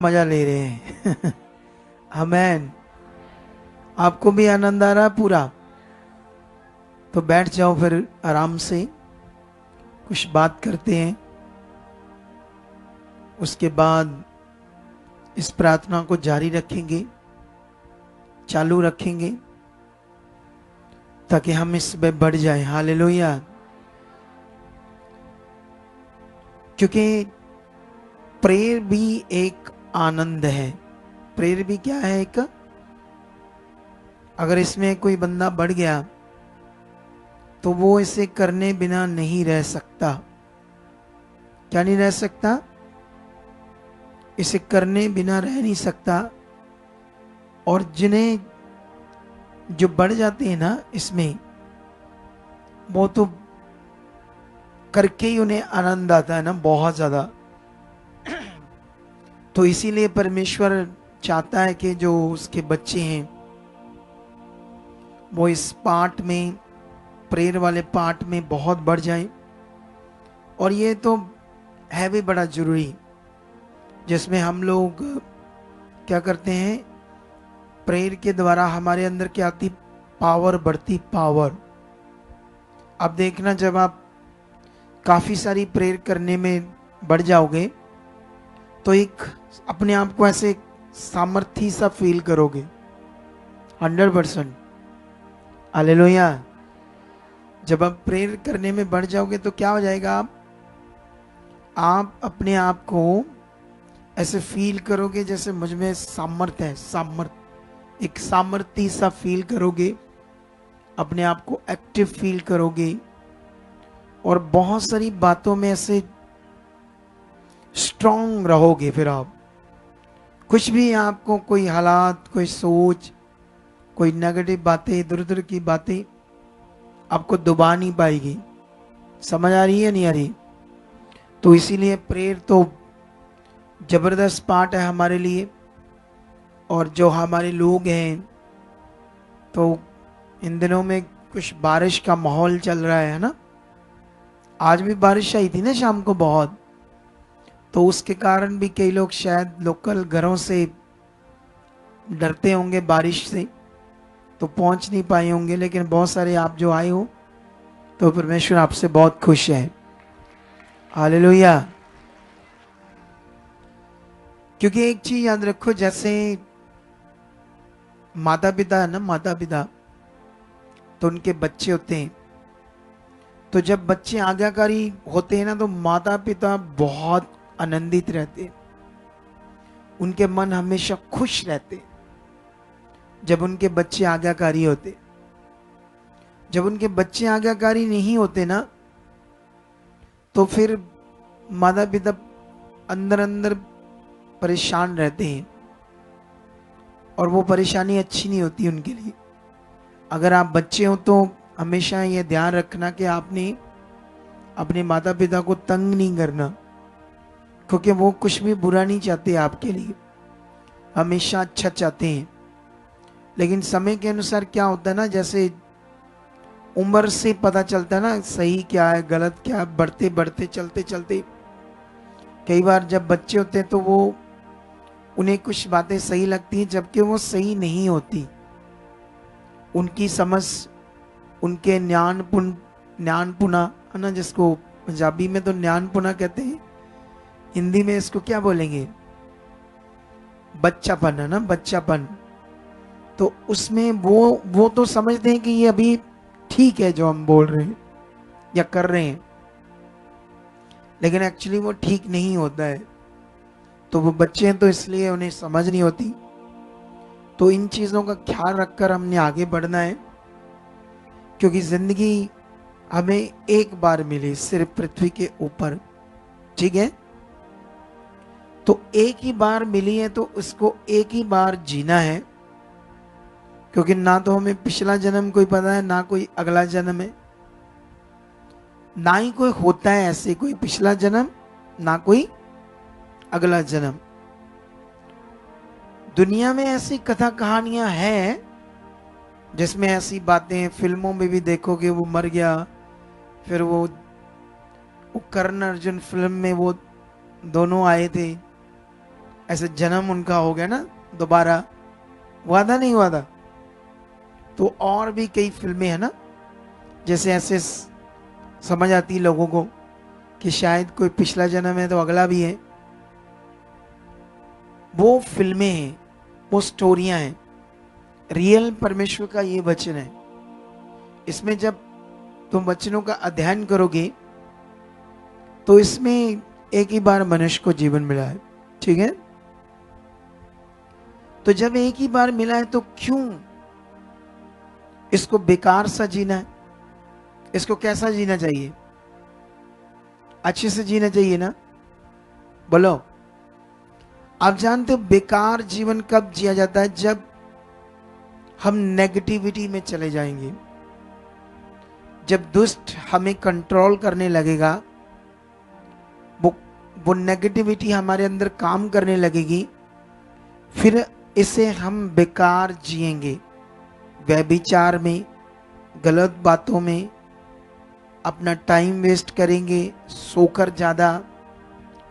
मजा ले रहे हैं। आमेन। आपको भी आनंद आ रहा है पूरा? तो बैठ जाओ फिर आराम से, कुछ बात करते हैं। उसके बाद इस प्रार्थना को जारी रखेंगे, चालू रखेंगे, ताकि हम इसमें बढ़ जाएं। हालेलुया। क्योंकि प्रेयर भी एक आनंद है। प्रेयर भी क्या है? एक, अगर इसमें कोई बंदा बढ़ गया तो वो इसे करने बिना नहीं रह सकता। क्या नहीं रह सकता? इसे करने बिना रह नहीं सकता। और जिन्हें जो बढ़ जाते हैं ना इसमें, वो तो करके ही उन्हें आनंद आता है ना, बहुत ज्यादा। तो इसीलिए परमेश्वर चाहता है कि जो उसके बच्चे हैं वो इस पार्ट में, प्रेयर वाले पार्ट में बहुत बढ़ जाए। और ये तो है भी बड़ा जरूरी, जिसमें हम लोग क्या करते हैं, प्रेयर के द्वारा हमारे अंदर क्या आती? पावर बढ़ती, पावर। अब देखना, जब आप काफी सारी प्रेयर करने में बढ़ जाओगे तो एक अपने आप को ऐसे सामर्थ्य सा फील करोगे। 100%। हालेलुया। जब आप प्रेयर करने में बढ़ जाओगे तो क्या हो जाएगा? आप अपने आप को ऐसे फील करोगे जैसे मुझ में सामर्थ्य है। सामर्थ्य, एक सामर्थ्य सा फील करोगे, अपने आप को एक्टिव फील करोगे, और बहुत सारी बातों में ऐसे स्ट्रांग रहोगे। फिर आप कुछ भी, आपको कोई हालात, कोई सोच, कोई नेगेटिव बातें, इधर उधर की बातें आपको दबा नहीं पाएगी। समझ आ रही है नहीं आ रही? तो इसीलिए प्रेयर तो जबरदस्त पार्ट है हमारे लिए। और जो हमारे लोग हैं, तो इन दिनों में कुछ बारिश का माहौल चल रहा है ना। आज भी बारिश आई थी ना शाम को बहुत, तो उसके कारण भी कई लोग शायद लोकल घरों से डरते होंगे बारिश से, तो पहुंच नहीं पाए होंगे। लेकिन बहुत सारे आप जो आए हो, तो परमेश्वर आपसे बहुत खुश है। हालेलुया। क्योंकि एक चीज याद रखो, जैसे माता पिता है ना, माता पिता, तो उनके बच्चे होते हैं। तो जब बच्चे आज्ञाकारी होते हैं ना, तो माता पिता बहुत आनंदित रहते हैं। उनके मन हमेशा खुश रहते जब उनके बच्चे आज्ञाकारी होते। जब उनके बच्चे आज्ञाकारी नहीं होते ना, तो फिर माता पिता अंदर अंदर परेशान रहते हैं, और वो परेशानी अच्छी नहीं होती उनके लिए। अगर आप बच्चे हो तो हमेशा ये ध्यान रखना कि आपने अपने माता पिता को तंग नहीं करना, क्योंकि वो कुछ भी बुरा नहीं चाहते आपके लिए, हमेशा अच्छा चाहते हैं। लेकिन समय के अनुसार क्या होता है ना, जैसे उम्र से पता चलता है ना सही क्या है गलत क्या है, बढ़ते बढ़ते चलते चलते कई बार जब बच्चे होते हैं तो वो, उन्हें कुछ बातें सही लगती हैं जबकि वो सही नहीं होती। उनकी समझ, उनके ज्ञानपुना है ना, जिसको पंजाबी में तो ज्ञानपुना कहते हैं, हिंदी में इसको क्या बोलेंगे? बच्चापन, है ना, बच्चापन। तो उसमें वो तो समझते हैं कि ये अभी ठीक है जो हम बोल रहे हैं या कर रहे हैं, लेकिन एक्चुअली वो ठीक नहीं होता है। तो वो बच्चे हैं तो इसलिए उन्हें समझ नहीं होती। तो इन चीजों का ख्याल रखकर हमने आगे बढ़ना है, क्योंकि जिंदगी हमें एक बार मिली सिर्फ पृथ्वी के ऊपर, ठीक है? तो एक ही बार मिली है, तो उसको एक ही बार जीना है। क्योंकि ना तो हमें पिछला जन्म कोई पता है, ना कोई अगला जन्म है, ना ही कोई होता है ऐसे कोई पिछला जन्म, ना कोई अगला जन्म। दुनिया में ऐसी कथा कहानियां हैं जिसमें ऐसी बातें, फिल्मों में भी देखोगे, वो मर गया, फिर वो कर्ण अर्जुन फिल्म में वो दोनों आए थे, ऐसे जन्म उनका हो गया ना दोबारा, वादा नहीं वादा। तो और भी कई फिल्में हैं ना, जैसे ऐसे समझ आती है लोगों को कि शायद कोई पिछला जन्म है तो अगला भी है। वो फिल्में हैं, वो स्टोरियां हैं। रियल परमेश्वर का ये वचन है। इसमें जब तुम वचनों का अध्ययन करोगे तो इसमें एक ही बार मनुष्य को जीवन मिला है, ठीक है। तो जब एक ही बार मिला है तो क्यों इसको बेकार सा जीना है? इसको कैसा जीना चाहिए? अच्छे से जीना चाहिए ना, बोलो। आप जानते हो बेकार जीवन कब जिया जाता है? जब हम नेगेटिविटी में चले जाएंगे, जब दुष्ट हमें कंट्रोल करने लगेगा, वो नेगेटिविटी हमारे अंदर काम करने लगेगी, फिर इसे हम बेकार जिएंगे। व्यभिचार में, गलत बातों में अपना टाइम वेस्ट करेंगे, सोकर ज़्यादा,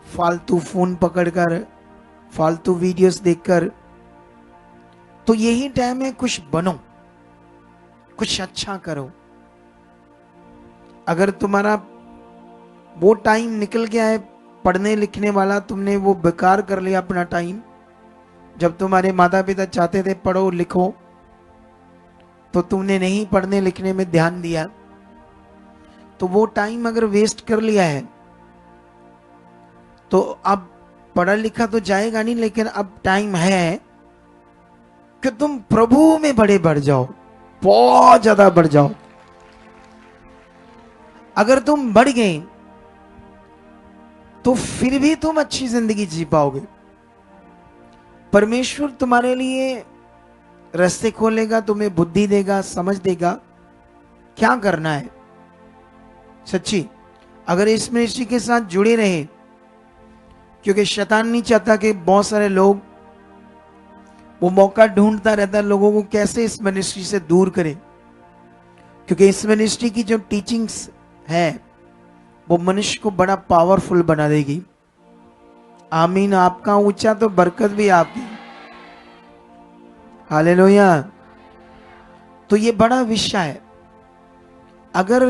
फालतू फोन पकड़कर, फालतू वीडियोस देखकर। तो यही टाइम है कुछ बनो, कुछ अच्छा करो। अगर तुम्हारा वो टाइम निकल गया है पढ़ने लिखने वाला, तुमने वो बेकार कर लिया अपना टाइम। जब तुम्हारे माता पिता चाहते थे पढ़ो लिखो, तो तुमने नहीं पढ़ने लिखने में ध्यान दिया, तो वो टाइम अगर वेस्ट कर लिया है तो अब पढ़ा लिखा तो जाएगा नहीं, लेकिन अब टाइम है कि तुम प्रभु में बड़े बढ़ जाओ, बहुत ज्यादा बढ़ जाओ। अगर तुम बढ़ गए तो फिर भी तुम अच्छी जिंदगी जी पाओगे। परमेश्वर तुम्हारे लिए रास्ते खोलेगा, तुम्हें बुद्धि देगा, समझ देगा क्या करना है। सच्ची अगर इस मिनिस्ट्री के साथ जुड़े रहे, क्योंकि शैतान नहीं चाहता कि बहुत सारे लोग, वो मौका ढूंढता रहता है लोगों को कैसे इस मिनिस्ट्री से दूर करें, क्योंकि इस मिनिस्ट्री की जो टीचिंग्स है वो मनुष्य को बड़ा पावरफुल बना देगी। आमीन। आपका ऊंचा तो बरकत भी आपकी। हालेलुया। तो ये बड़ा विषय है। अगर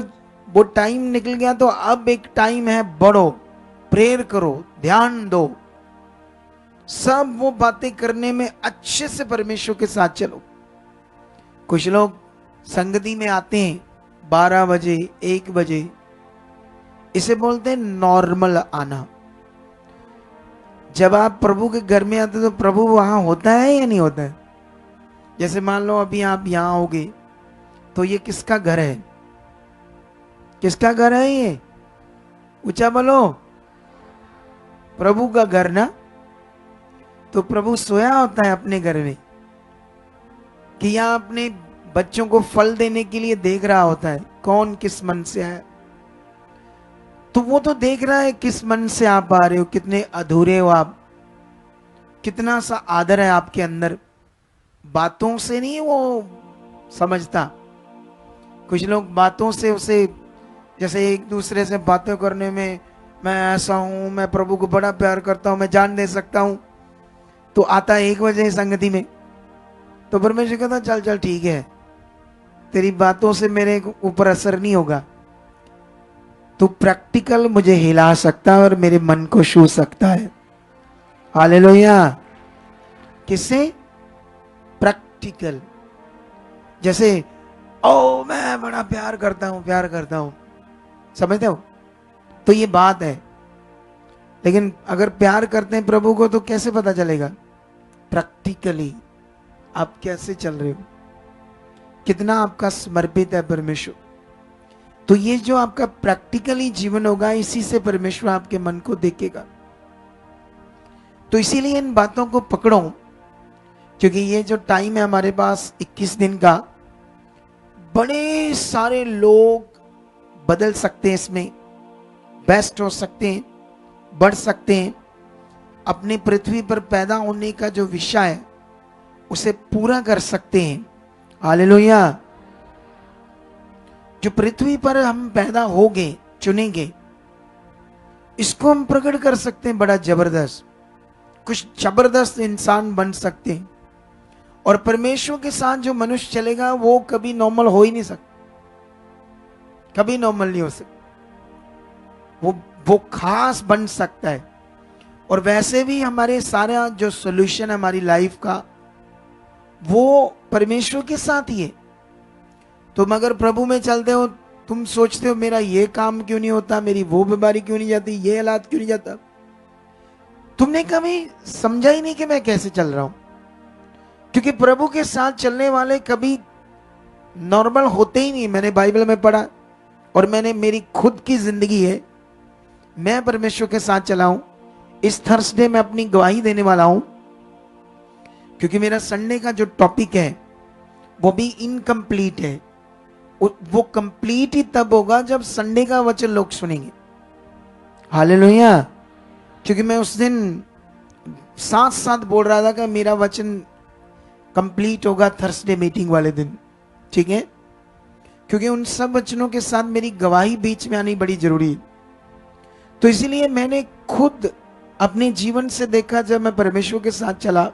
वो टाइम निकल गया तो अब एक टाइम है, बढ़ो, प्रेयर करो, ध्यान दो, सब वो बातें करने में अच्छे से परमेश्वर के साथ चलो। कुछ लोग संगति में आते हैं 12 बजे 1 बजे, इसे बोलते हैं नॉर्मल आना। जब आप प्रभु के घर में आते तो प्रभु वहां होता है या नहीं होता है? जैसे मान लो अभी आप यहां होगे तो ये किसका घर है? किसका घर है ये? ऊंचा बोलो। प्रभु का घर ना। तो प्रभु सोया होता है अपने घर में कि यहां अपने बच्चों को फल देने के लिए देख रहा होता है कौन किस मन से आया। तो वो तो देख रहा है किस मन से आप आ रहे हो, कितने अधूरे हो आप, कितना सा आदर है आपके अंदर। बातों से नहीं वो समझता। कुछ लोग बातों से उसे, जैसे एक दूसरे से बातें करने में, मैं ऐसा हूं, मैं प्रभु को बड़ा प्यार करता हूं, मैं जान दे सकता हूं, तो आता 1 बजे संगति में, तो परमेश्वर कहता चल चल ठीक है, तेरी बातों से मेरे ऊपर असर नहीं होगा, तू प्रैक्टिकल मुझे हिला सकता है और मेरे मन को छू सकता है। हालेलुया। किससे? प्रैक्टिकल। जैसे ओ मैं बड़ा प्यार करता हूं, प्यार करता हूं, समझते हो? तो ये बात है। लेकिन अगर प्यार करते हैं प्रभु को तो कैसे पता चलेगा? प्रैक्टिकली आप कैसे चल रहे हो, कितना आपका समर्पित है परमेश्वर। तो ये जो आपका प्रैक्टिकली जीवन होगा, इसी से परमेश्वर आपके मन को देखेगा। तो इसीलिए इन बातों को पकड़ो, क्योंकि ये जो टाइम है हमारे पास 21 दिन का, बड़े सारे लोग बदल सकते हैं, इसमें बेस्ट हो सकते हैं, बढ़ सकते हैं, अपने पृथ्वी पर पैदा होने का जो विषय है उसे पूरा कर सकते हैं। हालेलुया। जो पृथ्वी पर हम पैदा होंगे, चुनेंगे, इसको हम प्रकट कर सकते हैं बड़ा जबरदस्त। कुछ जबरदस्त इंसान बन सकते हैं। और परमेश्वर के साथ जो मनुष्य चलेगा वो कभी नॉर्मल हो ही नहीं सकता, कभी नॉर्मल नहीं हो सकता। वो खास बन सकता है। और वैसे भी हमारे सारा जो सॉल्यूशन है हमारी लाइफ का, वो परमेश्वर के साथ ही है। तुम अगर प्रभु में चलते हो, तुम सोचते हो मेरा ये काम क्यों नहीं होता, मेरी वो बीमारी क्यों नहीं जाती, ये हालात क्यों नहीं जाता, तुमने कभी समझा ही नहीं कि मैं कैसे चल रहा हूं। क्योंकि प्रभु के साथ चलने वाले कभी नॉर्मल होते ही नहीं। मैंने बाइबल में पढ़ा और मैंने मेरी खुद की जिंदगी है, मैं परमेश्वर के साथ चला हूं। इस थर्सडे में अपनी गवाही देने वाला हूं, क्योंकि मेरा संडे का जो टॉपिक है वो भी इनकम्प्लीट है। वो कंप्लीट ही तब होगा जब संडे का वचन लोग सुनेंगे। हालेलुया। क्योंकि मैं उस दिन साथ साथ बोल रहा था कि मेरा वचन कंप्लीट होगा थर्सडे मीटिंग वाले दिन, ठीक है। क्योंकि उन सब वचनों के साथ मेरी गवाही बीच में आनी बड़ी जरूरी है। तो इसीलिए मैंने खुद अपने जीवन से देखा, जब मैं परमेश्वर के साथ चला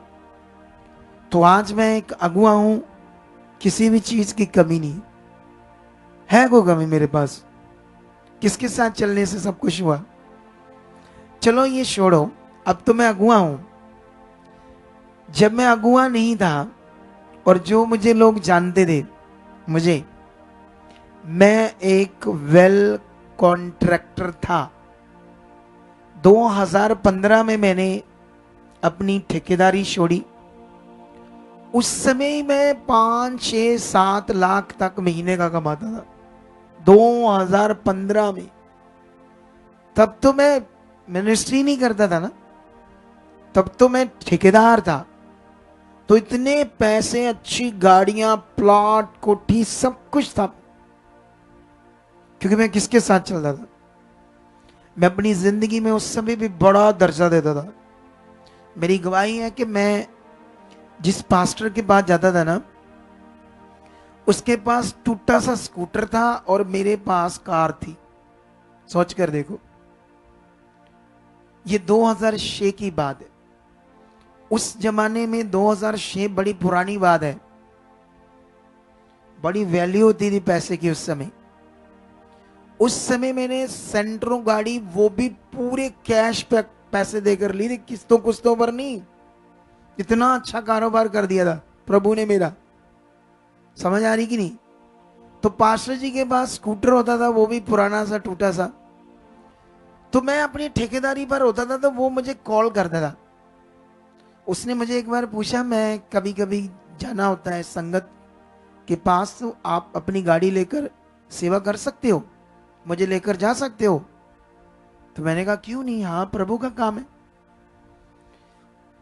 तो आज मैं एक अगुआ हूं। किसी भी चीज की कमी नहीं है। कोई कमी मेरे पास? किसके साथ चलने से सब कुछ हुआ? चलो ये छोड़ो, अब तो मैं अगुआ हूं। जब मैं अगुआ नहीं था और जो मुझे लोग जानते थे, मैं एक वेल कॉन्ट्रैक्टर था। 2015 में मैंने अपनी ठेकेदारी छोड़ी। उस समय मैं 5-6-7 लाख तक महीने का कमाता था 2015 में। तब तो मैं मिनिस्ट्री नहीं करता था ना, तब तो मैं ठेकेदार था। तो इतने पैसे, अच्छी गाड़ियां, प्लॉट, कोठी, सब कुछ था। क्योंकि मैं किसके साथ चलता था? मैं अपनी जिंदगी में उस समय भी बड़ा दर्जा देता था। मेरी गवाही है कि मैं जिस पास्टर के पास जाता था ना, उसके पास टूटा सा स्कूटर था और मेरे पास कार थी। सोच कर देखो, ये 2006 की बात है। उस जमाने में 2006 बड़ी पुरानी बात है। बड़ी वैल्यू होती थी पैसे की उस समय। उस समय मैंने सेंट्रो गाड़ी, वो भी पूरे कैश पे पैसे देकर ली थी, किस्तों कुस्तों पर नहीं। इतना अच्छा कारोबार कर दिया था प्रभु ने मेरा। समझ आ रही कि नहीं? तो पास्टर जी के पास स्कूटर होता था, वो भी पुराना सा टूटा सा। तो मैं अपनी ठेकेदारी पर होता था तो वो मुझे कॉल करता था। उसने मुझे एक बार पूछा, मैं कभी कभी जाना होता है संगत के पास, तो आप अपनी गाड़ी लेकर सेवा कर सकते हो, मुझे लेकर जा सकते हो? तो मैंने कहा क्यों नहीं, हाँ प्रभु का काम है।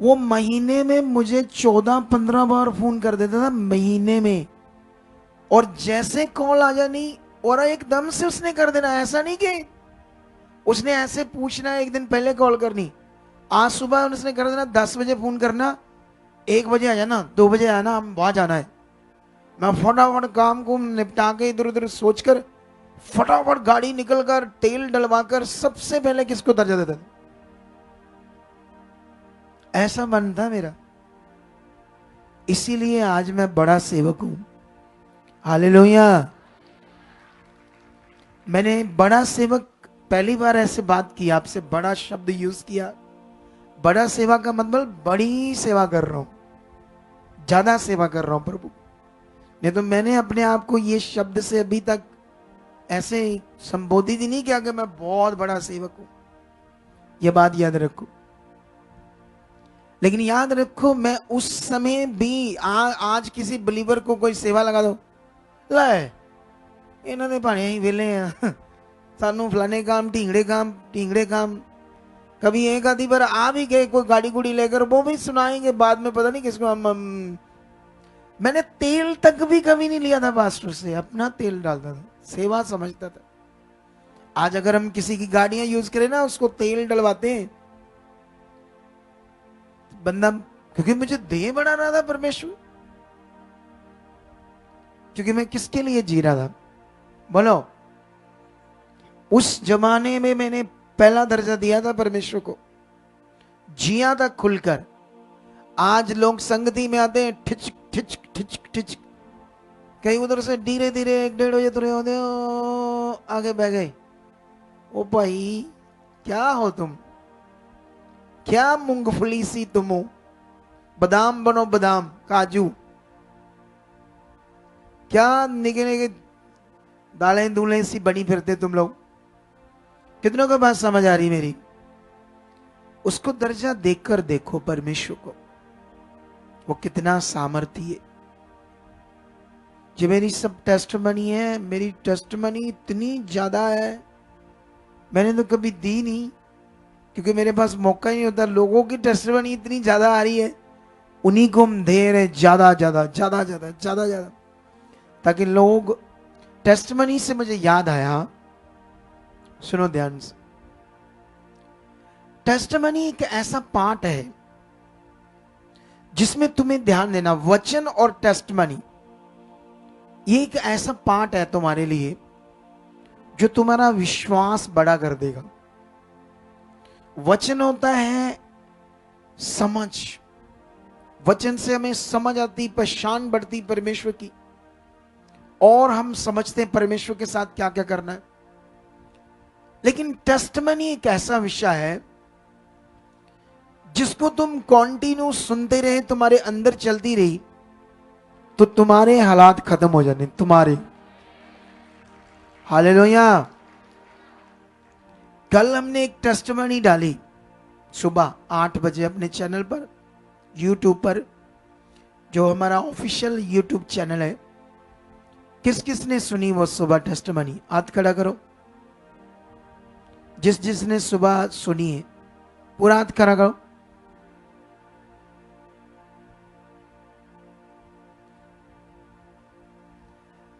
वो महीने में मुझे 14-15 बार फोन कर देता था, महीने में। और जैसे कॉल आ जानी और एकदम से उसने कर देना। ऐसा नहीं कि उसने ऐसे पूछना, एक दिन पहले कॉल करनी। आज सुबह उसने कर देना, 10 बजे फोन करना, 1 बजे आ जाना, 2 बजे आना, हम वहां जाना है। मैं फटाफट काम को निपटा के इधर उधर सोचकर फटाफट गाड़ी निकलकर तेल डलवाकर सबसे पहले किसको दर्जा देता था। ऐसा मन था मेरा। इसीलिए आज मैं बड़ा सेवक हूं। हालेलुया। मैंने बड़ा सेवक, पहली बार ऐसे बात की आपसे, बड़ा शब्द यूज किया। बड़ा सेवा का मतलब बड़ी सेवा कर रहा हूं, ज्यादा सेवा कर रहा हूं प्रभु। नहीं तो मैंने अपने आप को ये शब्द से अभी तक ऐसे संबोधित ही नहीं किया कि मैं बहुत बड़ा सेवक हूं। यह बात याद रखो। लेकिन याद रखो, मैं उस समय भी आज किसी बिलीवर को कोई सेवा लगा दो, ले इन्होंने भाने ही वेले सानू फलाने काम, ढींगड़े काम। कभी एक आधी बार आ भी गए कोई गाड़ी गुड़ी लेकर, वो भी सुनाएंगे बाद में, पता नहीं किसको। मैंने तेल तक भी कभी नहीं लिया था पास्टर से, अपना तेल डालता था, सेवा समझता था। आज अगर हम किसी की गाड़ियां यूज करें ना, उसको तेल डलवाते हैं बंदा, क्योंकि मुझे दे बढ़ा रहा था परमेश्वर। क्योंकि मैं किसके लिए जी रहा था बोलो? उस जमाने में मैंने पहला दर्जा दिया था परमेश्वर को। जिया था खुलकर। आज लोग संगति में आते हैं, ठिचक ठिचक ठिचक ठिचक, कहीं उधर से धीरे धीरे 1-1.5 बजे तुरे होते हो, आगे बह गए। ओ भाई, क्या हो तुम? क्या मूंगफली सी तुम हो? बादाम बनो, बादाम काजू। क्या निके निके दालें दूलें सी बनी फिरते तुम लोग। कितनों को बात समझ आ रही मेरी? उसको दर्जा देखकर देखो परमेश्वर को, वो कितना सामर्थ्य है। जो मेरी सब टेस्टमनी है, मेरी टेस्टमनी इतनी ज्यादा है, मैंने तो कभी दी नहीं, क्योंकि मेरे पास मौका ही नहीं होता। लोगों की टेस्टमनी इतनी ज्यादा आ रही है, उन्हीं को हम दे रहे ज्यादा ज्यादा ज्यादा ज्यादा ज्यादा ज्यादा, ताकि लोग। टेस्टमनी से मुझे याद आया, सुनो ध्यान से। टेस्टमनी एक ऐसा पार्ट है जिसमें तुम्हें ध्यान देना, वचन और टेस्टमनी, ये एक ऐसा पार्ट है तुम्हारे लिए जो तुम्हारा विश्वास बड़ा कर देगा। वचन होता है समझ, वचन से हमें समझ आती, पहचान बढ़ती परमेश्वर की, और हम समझते हैं परमेश्वर के साथ क्या क्या करना है। लेकिन टेस्टमनी एक ऐसा विषय है जिसको तुम कॉन्टिन्यू सुनते रहे, तुम्हारे अंदर चलती रही, तो तुम्हारे हालात खत्म हो जाने तुम्हारे। हालेलुया। कल हमने एक टेस्टमनी डाली सुबह 8 बजे अपने चैनल पर, यूट्यूब पर, जो हमारा ऑफिशियल यूट्यूब चैनल है। किस किस ने सुनी वो सुबह टेस्टमनी? हाथ खड़ा करो। जिसने सुबह सुनी है पूरा हाथ खड़ा करो।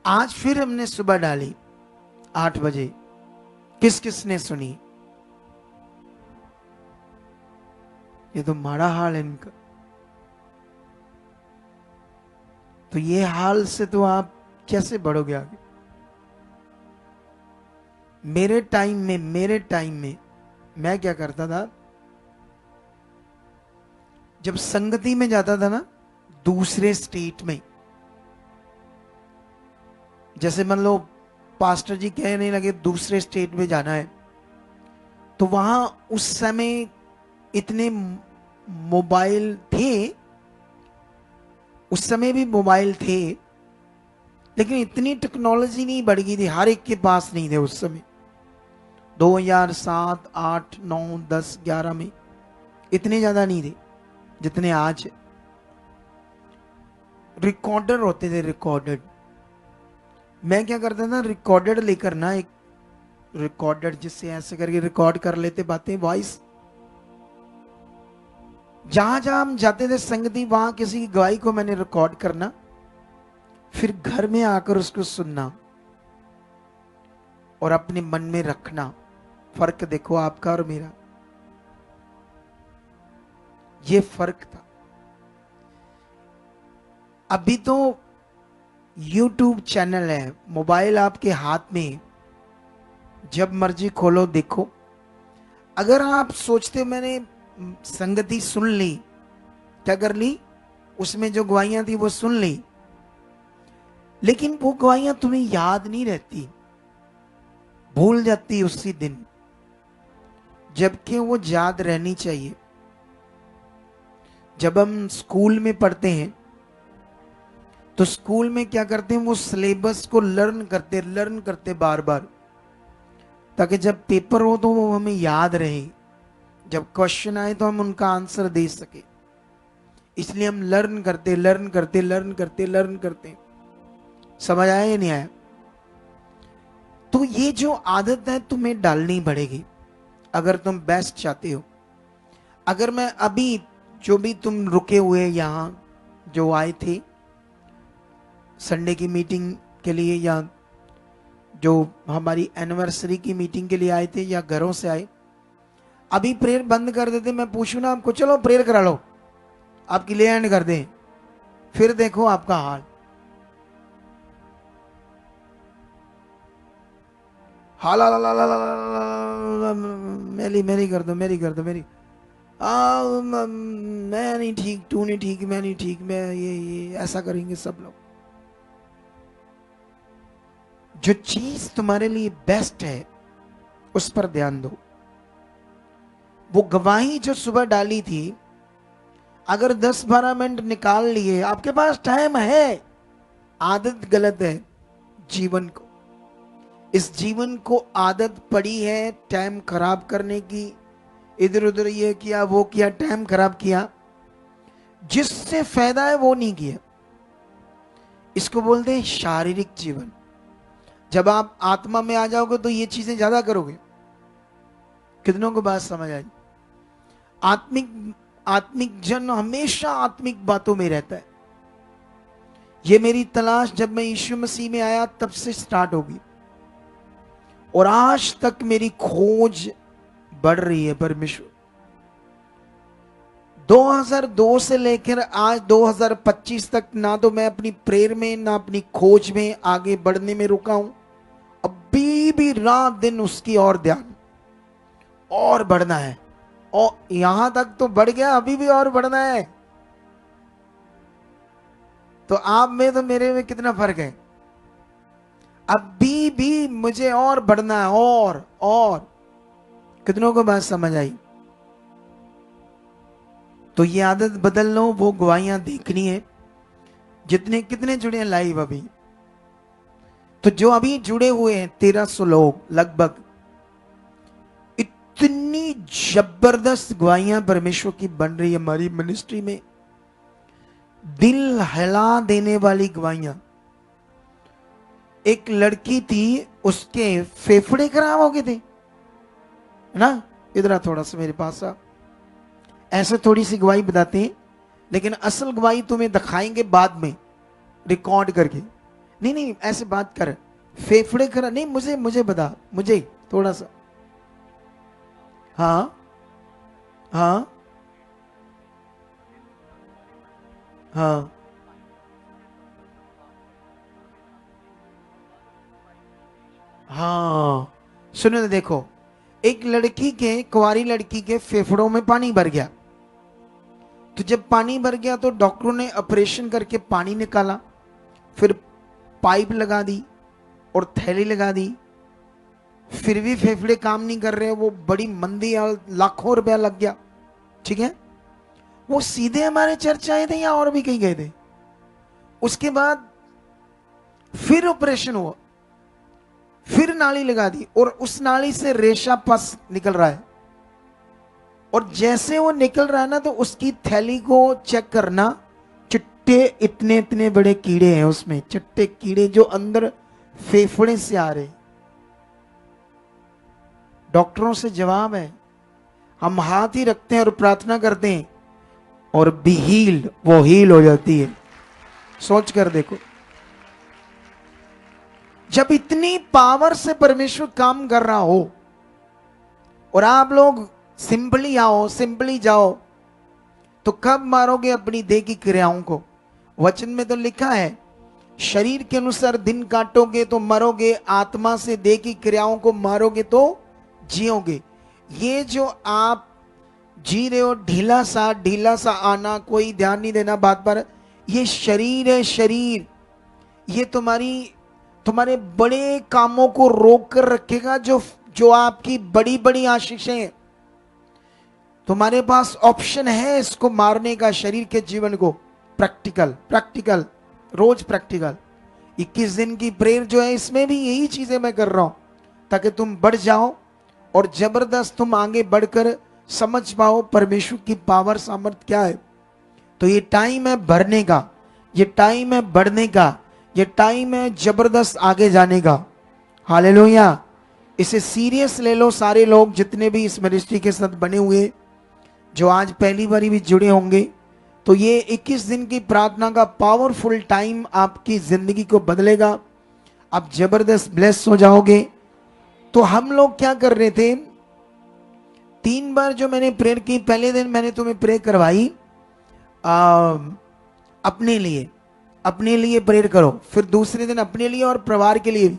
आज फिर हमने सुबह डाली 8 बजे। किस किस ने सुनी? ये तो माड़ा हाल है इनका। तो ये हाल से तो आप कैसे बढ़ोगे आगे? मेरे टाइम में मैं क्या करता था, जब संगति में जाता था ना दूसरे स्टेट में, जैसे मान लो पास्टर जी कहने लगे दूसरे स्टेट में जाना है, तो वहां उस समय इतने मोबाइल थे, उस समय भी मोबाइल थे, लेकिन इतनी टेक्नोलॉजी नहीं बढ़ गई थी, हर एक के पास नहीं थे उस समय। 2007, 8, 9, 10, 11 में इतने ज्यादा नहीं थे जितने आज। रिकॉर्डर होते थे, रिकॉर्डेड। मैं क्या करता था, रिकॉर्डेड लेकर ना, एक रिकॉर्डेड जिससे ऐसे करके रिकॉर्ड कर लेते बातें, वॉइस। जहां जहां हम जाते थे संगति, वहां किसी की गवाही को मैंने रिकॉर्ड करना, फिर घर में आकर उसको सुनना और अपने मन में रखना। फर्क देखो आपका और मेरा, ये फर्क था। अभी तो YouTube चैनल है, मोबाइल आपके हाथ में, जब मर्जी खोलो देखो। अगर आप सोचते हो मैंने संगति सुन ली, क्या कर ली, उसमें जो गवाहियां थी वो सुन ली, लेकिन वो गवाहियां तुम्हें याद नहीं रहती, भूल जाती उसी दिन, जबकि वो याद रहनी चाहिए। जब हम स्कूल में पढ़ते हैं तो स्कूल में क्या करते हैं, वो सिलेबस को लर्न करते बार बार, ताकि जब पेपर हो तो वो हमें याद रहे, जब क्वेश्चन आए तो हम उनका आंसर दे सके। इसलिए हम लर्न करते। समझ आया या नहीं आया? तो ये जो आदत है तुम्हें डालनी पड़ेगी अगर तुम बेस्ट चाहते हो। अगर मैं अभी, जो भी तुम रुके हुए यहां जो आए थे संडे की मीटिंग के लिए, या जो हमारी एनिवर्सरी की मीटिंग के लिए आए थे, या घरों से आए, अभी प्रेयर बंद कर देते, मैं पूछूं ना आपको चलो प्रेयर करा लो, आपकी ले एंड कर दें, फिर देखो आपका हाल। हाल मेरी कर दो, मेरी मैं नहीं ठीक, तू नहीं ठीक, मैं नहीं ठीक, मैं ये ऐसा करेंगे सब लोग। जो चीज तुम्हारे लिए बेस्ट है उस पर ध्यान दो। वो गवाही जो सुबह डाली थी, अगर 10-12 मिनट निकाल लिए, आपके पास टाइम है। आदत गलत है जीवन को, इस जीवन को आदत पड़ी है टाइम खराब करने की। इधर उधर ये किया, वो किया, टाइम खराब किया, जिससे फायदा है वो नहीं किया। इसको बोलते हैं शारीरिक जीवन। जब आप आत्मा में आ जाओगे तो ये चीजें ज्यादा करोगे। कितनों को बात समझ आई? आत्मिक जन हमेशा आत्मिक बातों में रहता है। ये मेरी तलाश जब मैं यीशु मसीह में आया तब से स्टार्ट होगी, और आज तक मेरी खोज बढ़ रही है परमेश्वर। 2002 से लेकर आज 2025 तक ना तो मैं अपनी प्रेयर में ना अपनी खोज में आगे बढ़ने में रुका हूं। अभी भी रात दिन उसकी ओर ध्यान, और बढ़ना है। और यहां तक तो बढ़ गया, अभी भी और बढ़ना है। तो आप में तो मेरे में कितना फर्क है? अभी भी मुझे और बढ़ना है, और कितनों को बात समझ आई? तो ये आदत बदल लो। वो गवाहियां देखनी है। कितने जुड़े हैं लाइव अभी? तो जो अभी जुड़े हुए हैं 1300 लोग लगभग, इतनी जबरदस्त गवाहियां परमेश्वर की बन रही है हमारी मिनिस्ट्री में, दिल हिला देने वाली गवाहियां। एक लड़की थी, उसके फेफड़े खराब हो गए थे ना। इधर थोड़ा सा मेरे पास आ। ऐसे थोड़ी सी गवाही बताते हैं, लेकिन असल गवाही तुम्हें दिखाएंगे बाद में रिकॉर्ड करके। नहीं ऐसे बात कर, फेफड़े खराब नहीं, मुझे बता, मुझे थोड़ा सा। हाँ हाँ हाँ हाँ, सुनो ना, देखो, एक लड़की के, कुंवारी लड़की के फेफड़ों में पानी भर गया। तो जब पानी भर गया तो डॉक्टरों ने ऑपरेशन करके पानी निकाला, फिर पाइप लगा दी और थैली लगा दी। फिर भी फेफड़े काम नहीं कर रहे, वो बड़ी मंदी, लाखों रुपया लग गया। ठीक है, वो सीधे हमारे चर्च आए थे या और भी कहीं गए थे? उसके बाद फिर ऑपरेशन हुआ, फिर नाली लगा दी, और उस नाली से रेशा पस निकल रहा है। और जैसे वो निकल रहा है ना, तो उसकी थैली को चेक करना, चिट्टे इतने इतने बड़े कीड़े हैं उसमें, चिट्टे कीड़े जो अंदर फेफड़े से आ रहे। डॉक्टरों से जवाब है, हम हाथ ही रखते हैं और प्रार्थना करते हैं और बी हील्ड, वो हील हो जाती है। सोच कर देखो, जब इतनी पावर से परमेश्वर काम कर रहा हो और आप लोग सिंपली आओ, सिंपली जाओ, तो कब मारोगे अपनी देह की क्रियाओं को? वचन में तो लिखा है, शरीर के अनुसार दिन काटोगे तो मरोगे, आत्मा से देह की क्रियाओं को मारोगे तो जियोगे। ये जो आप जी रहे हो, ढीला सा आना, कोई ध्यान नहीं देना बात पर, ये शरीर है, शरीर। ये तुम्हारे बड़े कामों को रोक कर रखेगा, जो आपकी बड़ी बड़ी आशीषें हैं। तुम्हारे पास ऑप्शन है इसको मारने का, शरीर के जीवन को। प्रैक्टिकल रोज प्रैक्टिकल। 21 दिन की प्रेयर जो है, इसमें भी यही चीजें मैं कर रहा हूं, ताकि तुम बढ़ जाओ और जबरदस्त तुम आगे बढ़कर समझ पाओ परमेश्वर की पावर, सामर्थ क्या है। तो ये टाइम है भरने का, ये टाइम है बढ़ने का, ये टाइम है जबरदस्त आगे जाने का। हालेलुया। इसे सीरियस ले लो सारे लोग जितने भी इस मिनिस्ट्री के साथ बने हुए, जो आज पहली बारी भी जुड़े होंगे। तो ये 21 दिन की प्रार्थना का पावरफुल टाइम आपकी जिंदगी को बदलेगा। आप जबरदस्त ब्लेस हो जाओगे। तो हम लोग क्या कर रहे थे, 3 बार जो मैंने प्रेयर की, पहले दिन मैंने तुम्हें प्रेयर करवाई अपने लिए प्रेयर करो, फिर दूसरे दिन अपने लिए और परिवार के लिए,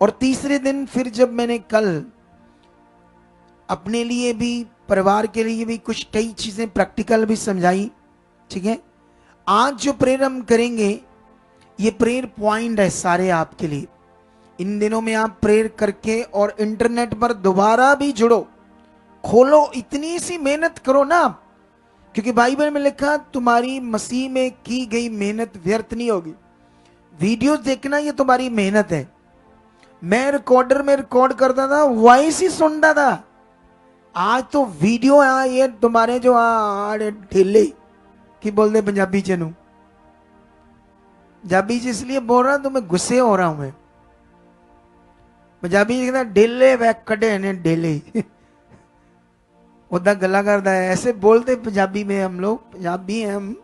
और तीसरे दिन फिर जब मैंने कल अपने लिए भी परिवार के लिए भी कुछ कई चीजें प्रैक्टिकल भी समझाई। ठीक है, आज जो प्रेयर हम करेंगे ये प्रेयर पॉइंट है सारे आपके लिए। इन दिनों में आप प्रेयर करके और इंटरनेट पर दोबारा भी जुड़ो, खोलो, इतनी सी मेहनत करो ना, क्योंकि बाइबल में लिखा तुम्हारी मसीह में की गई मेहनत व्यर्थ नहीं होगी। वीडियोस देखना ये तुम्हारी मेहनत है। मैं रिकॉर्डर में रिकॉर्ड करता था, वॉइस ही सुनता था। आज तो वीडियो ये तुम्हारे जो ढीले की बोलते पंजाबी च नू, पंजाबी च इसलिए बोल रहा तो मैं गुस्से हो रहा हूं। मैं पंजाबी कहता डेले वै कड़े ने डेले उदा गला करता है, ऐसे बोलते पंजाबी में। हम लोग पंजाबी हैं हम,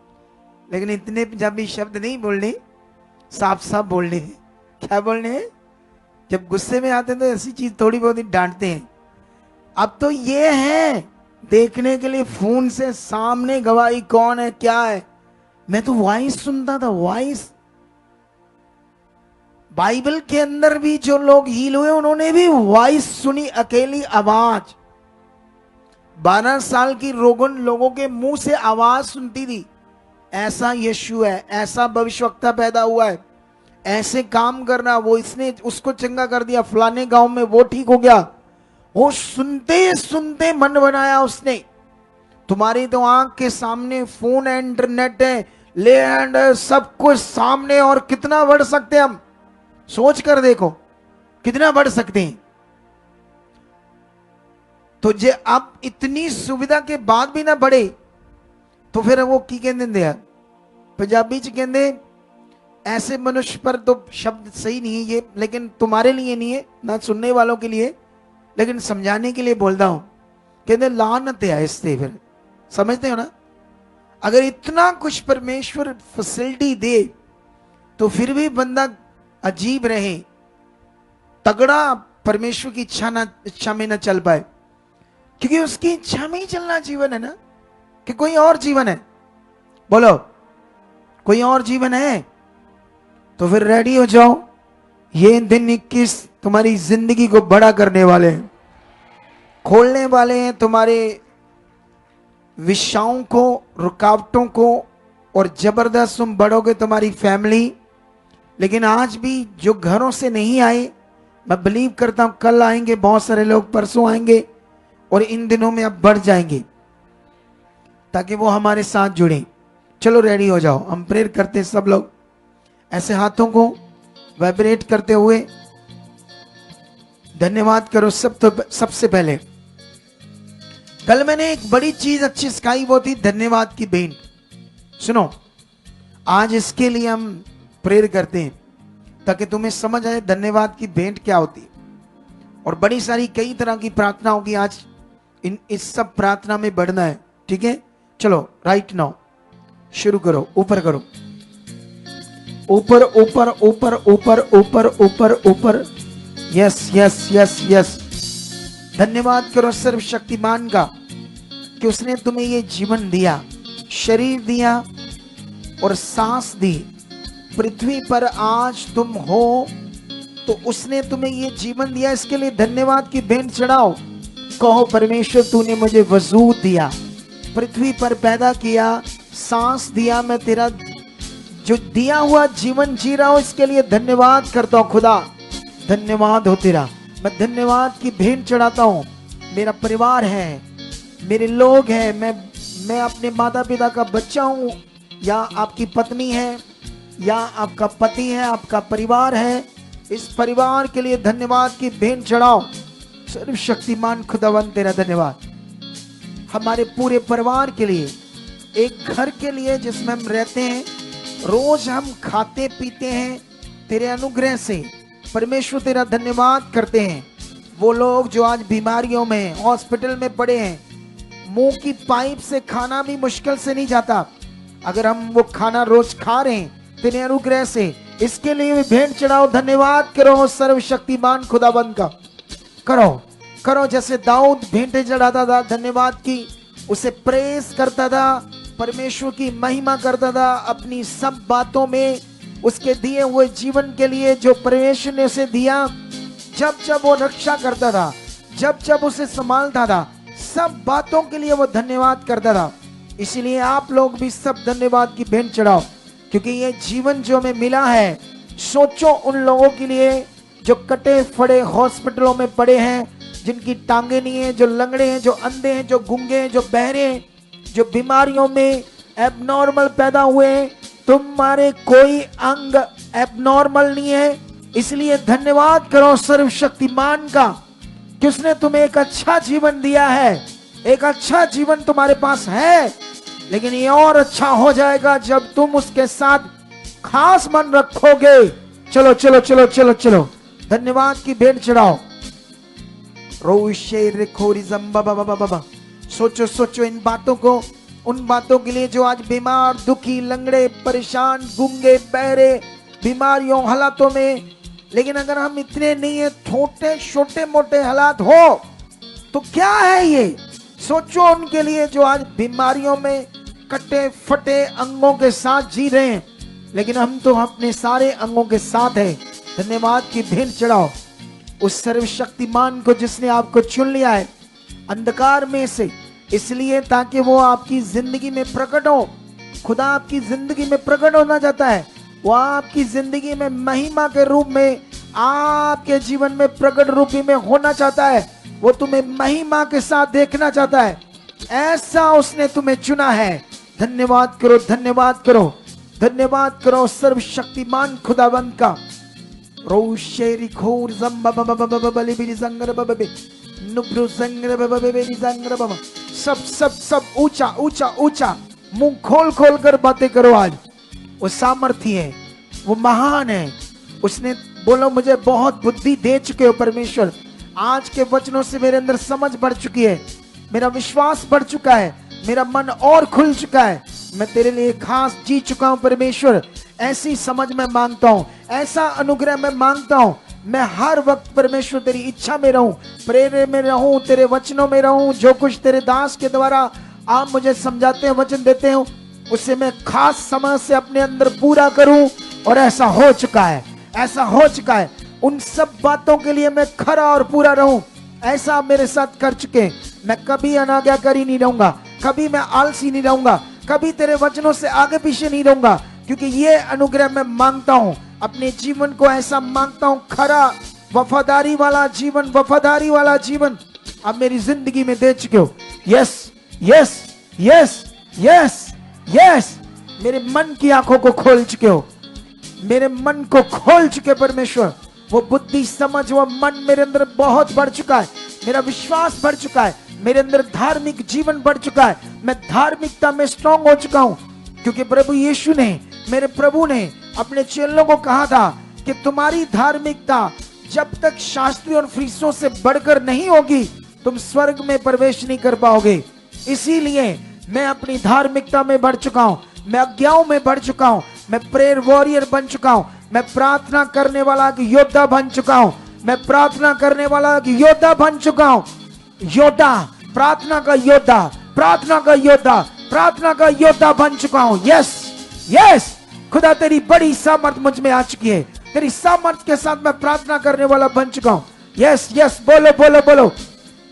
लेकिन इतने पंजाबी शब्द नहीं बोलने, साफ साफ बोलने हैं। क्या बोलने हैं? जब गुस्से में आते हैं तो ऐसी चीज थोड़ी बहुत ही डांटते हैं। अब तो ये है देखने के लिए फोन से सामने गवाही कौन है क्या है। मैं तो वॉइस सुनता था, वॉइस। बाइबल के अंदर भी जो लोग हील हुए उन्होंने भी वॉइस सुनी, अकेली आवाज। 12 साल की रोगन लोगों के मुंह से आवाज सुनती थी, ऐसा यीशु है, ऐसा भविष्यवक्ता पैदा हुआ है, ऐसे काम करना, वो इसने उसको चंगा कर दिया, फलाने गांव में वो ठीक हो गया। वो सुनते सुनते मन बनाया उसने। तुम्हारी तो आंख के सामने फोन है, इंटरनेट है, लैंड है, सब कुछ सामने, और कितना बढ़ सकते हम? सोच कर देखो कितना बढ़ सकते हैं। तो जे अब इतनी सुविधा के बाद भी ना बढ़े तो फिर वो की कहते हैं पंजाबी च कहते, ऐसे मनुष्य पर तो शब्द सही नहीं है ये, लेकिन तुम्हारे लिए नहीं है ना सुनने वालों के लिए, लेकिन समझाने के लिए बोलता हूं। कहते लानत है इससे। फिर समझते हो ना, अगर इतना कुछ परमेश्वर फैसिलिटी दे तो फिर भी बंदा अजीब रहे, तगड़ा परमेश्वर की इच्छा में ना चल पाए, क्योंकि उसकी इच्छा में ही चलना जीवन है ना, कि कोई और जीवन है? बोलो, कोई और जीवन है? तो फिर रेडी हो जाओ, ये दिन 21 तुम्हारी जिंदगी को बड़ा करने वाले हैं, खोलने वाले हैं तुम्हारे विषयों को, रुकावटों को, और जबरदस्त तुम बढ़ोगे तुम्हारी फैमिली। लेकिन आज भी जो घरों से नहीं आए, मैं बिलीव करता हूं कल आएंगे, बहुत सारे लोग परसों आएंगे, और इन दिनों में अब बढ़ जाएंगे ताकि वो हमारे साथ जुड़े। चलो रेडी हो जाओ, हम प्रेयर करते हैं सब लोग, ऐसे हाथों को वाइब्रेट करते हुए धन्यवाद करो। सबसे पहले कल मैंने एक बड़ी चीज अच्छी सिखाई, वो थी धन्यवाद की भेंट। सुनो, आज इसके लिए हम प्रेयर करते हैं ताकि तुम्हें समझ आए धन्यवाद की भेंट क्या होती है। और बड़ी सारी कई तरह की प्रार्थना होगी आज, इस सब प्रार्थना में बढ़ना है। ठीक है, चलो राइट नाउ शुरू करो। ऊपर करो, ऊपर ऊपर ऊपर ऊपर ऊपर ऊपर ऊपर, यस यस यस यस। धन्यवाद करो सर्वशक्तिमान का कि उसने तुम्हें ये जीवन दिया, शरीर दिया और सांस दी। पृथ्वी पर आज तुम हो तो उसने तुम्हें ये जीवन दिया, इसके लिए धन्यवाद की भेंट चढ़ाओ। कहो परमेश्वर तूने मुझे वजूद दिया, पृथ्वी पर पैदा किया, सांस दिया, मैं तेरा जो दिया हुआ जीवन जी रहा हूं, इसके लिए धन्यवाद करता हूं। खुदा धन्यवाद हो तेरा, मैं धन्यवाद की भेंट चढ़ाता हूं। मेरा परिवार है, मेरे लोग हैं, मैं अपने माता पिता का बच्चा हूं, या आपकी पत्नी है, या आपका पति है, आपका परिवार है, इस परिवार के लिए धन्यवाद की भेंट चढ़ाओ। सर्वशक्तिमान खुदावन तेरा धन्यवाद। हमारे पूरे परिवार के लिए, एक घर के लिए जिसमें हम रहते हैं, रोज हम खाते पीते हैं, तेरे अनुग्रह से परमेश्वर तेरा धन्यवाद करते हैं। वो लोग जो आज बीमारियों में, हॉस्पिटल में पड़े हैं, मुंह की पाइप से खाना भी मुश्किल से नहीं जाता, अगर हम वो खाना रोज खा रहे हैं तेरे अनुग्रह से, इसके लिए भी भेंट चढ़ाओ। धन्यवाद करो सर्वशक्तिमान खुदाबंद का। करो करो, जैसे दाऊद भेंटे चढ़ाता था धन्यवाद की, उसे प्रेस करता था, परमेश्वर की महिमा करता था अपनी सब बातों में, उसके दिए हुए जीवन के लिए जो परमेश्वर ने उसे दिया। जब जब वो रक्षा करता था, जब जब उसे संभालता था, सब बातों के लिए वो धन्यवाद करता था। इसलिए आप लोग भी सब धन्यवाद की भेंट चढ़ाओ, क्योंकि ये जीवन जो हमें मिला है, सोचो उन लोगों के लिए जो कटे फड़े हॉस्पिटलों में पड़े हैं, जिनकी टांगे नहीं है, जो लंगड़े हैं, जो अंधे हैं, जो गूंगे हैं, जो बहरे हैं, जो बीमारियों में एबनॉर्मल पैदा हुए हैं। तुम्हारे कोई अंग एबनॉर्मल नहीं है। इसलिए धन्यवाद करो सर्वशक्तिमान का कि उसने तुम्हें एक अच्छा जीवन दिया है। एक अच्छा जीवन तुम्हारे पास है, लेकिन ये और अच्छा हो जाएगा जब तुम उसके साथ खास मन रखोगे। चलो चलो चलो चलो चलो, धन्यवाद की भेंट चढ़ाओ। सोचो सोचो इन बातों को, उन बातों के लिए जो आज बीमार, दुखी, लंगड़े, परेशान, गूंगे, बहरे, बीमारियों, हालातों में। लेकिन अगर हम इतने नहीं है, छोटे छोटे मोटे हालात हो तो क्या है ये? सोचो उनके लिए जो आज बीमारियों में कटे फटे अंगों के साथ जी रहे हैं, लेकिन हम तो अपने सारे अंगों के साथ हैं। धन्यवाद की भेंट चढ़ाओ उस सर्वशक्तिमान को जिसने आपको चुन लिया है अंधकार में से, इसलिए ताकि वो आपकी जिंदगी में प्रकट हो। खुदा आपकी जिंदगी में प्रकट होना चाहता है। वो आपकी जिंदगी में महिमा के रूप में आपके जीवन में प्रकट रूपी में होना चाहता है। वो तुम्हें महिमा के साथ देखना चाहता है। ऐसा उसने तुम्हें चुना है। धन्यवाद करो, धन्यवाद करो, धन्यवाद करो सर्वशक्तिमान खुदावंत का। रोशेरी खोर सब सब सब ऊंचा ऊंचा ऊंचा मुंह खोल खोल कर बातें करो। आज वो सामर्थी है, वो महान है। उसने बोलो मुझे बहुत बुद्धि दे चुके हो परमेश्वर। आज के वचनों से मेरे अंदर समझ बढ़ चुकी है, मेरा विश्वास बढ़ चुका है, मेरा मन और खुल चुका है। मैं तेरे लिए खास जी चुका हूं परमेश्वर। ऐसी समझ मैं मांगता हूं, ऐसा अनुग्रह मैं मांगता हूं। मैं हर वक्त परमेश्वर तेरी इच्छा में रहूं, प्रेरणा में रहूं, तेरे वचनों में रहूं। जो कुछ तेरे दास के द्वारा आप मुझे समझाते हैं, वचन देते हो, उसे मैं खास समझ से अपने अंदर पूरा करूं। और ऐसा हो चुका है, ऐसा हो चुका है। उन सब बातों के लिए मैं खरा और पूरा रहूं, ऐसा आप मेरे साथ कर चुके। मैं कभी अनाज्ञाकारी नहीं रहूंगा, कभी मैं आलसी नहीं रहूंगा, कभी तेरे वचनों से आगे पीछे नहीं रहूंगा, क्योंकि ये अनुग्रह मैं मांगता हूं। अपने जीवन को ऐसा मांगता हूं, खरा वफादारी वाला जीवन, वफादारी वाला जीवन आप मेरी जिंदगी में दे चुके हो। Yes yes yes yes yes, मेरे मन की आंखों को खोल चुके हो, मेरे मन को खोल चुके परमेश्वर। वो बुद्धि समझ, वो मन मेरे अंदर बहुत बढ़ चुका है, मेरा विश्वास बढ़ चुका है, मेरे अंदर धार्मिक जीवन बढ़ चुका है। मैं धार्मिकता में स्ट्रांग हो चुका हूं, क्योंकि प्रभु यीशु ने, मेरे प्रभु ने अपने चेलों को कहा था कि तुम्हारी धार्मिकता जब तक शास्त्रियों और फरीसियों से बढ़कर नहीं होगी, तुम स्वर्ग में प्रवेश नहीं कर पाओगे। इसीलिए मैं अपनी धार्मिकता में बढ़ चुका हूं, मैं आज्ञाओं में बढ़ चुका हूं, मैं प्रेयर वॉरियर बन चुका हूं, मैं प्रार्थना करने वाला योद्धा बन चुका हूं, मैं प्रार्थना करने वाला योद्धा बन चुका हूं। योद्धा, प्रार्थना का योद्धा, प्रार्थना का योद्धा, प्रार्थना का योद्धा बन चुका हूं। यस यस, खुदा तेरी बड़ी सामर्थ मुझ में आ चुकी है। तेरी सामर्थ के साथ मैं प्रार्थना करने वाला बन चुका हूं। यस यस, बोलो बोलो बोलो।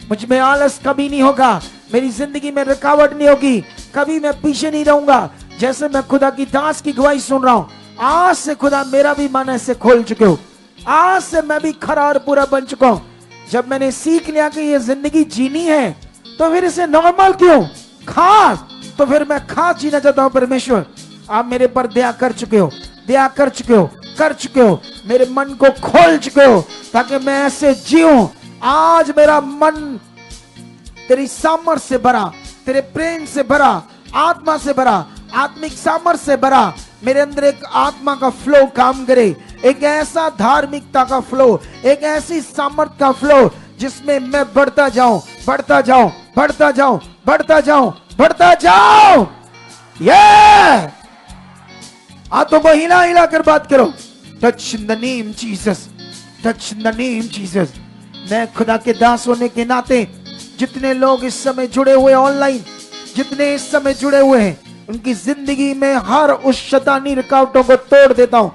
मुझ में आलस कभी नहीं होगा, मेरी जिंदगी में रुकावट नहीं होगी, कभी मैं पीछे नहीं रहूंगा। जैसे मैं खुदा की दास की गवाही सुन रहा हूं, आज से खुदा मेरा भी मन ऐसे खोल चुके हो। आज से मैं भी खरा और पूरा बन चुका हूं। जब मैंने सीख लिया कि ये जिंदगी जीनी है, तो फिर इसे नॉर्मल क्यों, खास, तो फिर मैं खास जीना चाहता हूं। परमेश्वर आप मेरे पर दया कर चुके हो, दया कर चुके हो, कर चुके हो, मेरे मन को खोल चुके हो ताकि मैं ऐसे जीऊं। आज मेरा मन तेरी सामर्थ्य से भरा, तेरे प्रेम से भरा, आत्मा से भरा, आत्मिक सामर्थ्य से भरा। मेरे अंदर एक आत्मा का फ्लो काम करे, एक ऐसा धार्मिकता का फ्लो, एक ऐसी सामर्थ्य का फ्लो जिसमें मैं बढ़ता जाऊं, बढ़ता जाऊं, बढ़ता जाऊं, बढ़ता जाऊं, बढ़ता जाऊं। ये तो वो हिला हिला कर बात करो। Touch in the name Jesus, touch in the name Jesus. मैं खुदा के दास होने के नाते जितने लोग इस समय जुड़े हुए ऑनलाइन, जितने इस समय जुड़े हुए हैं, उनकी जिंदगी में हर उस शैतानी रुकावटों को तोड़ देता हूं,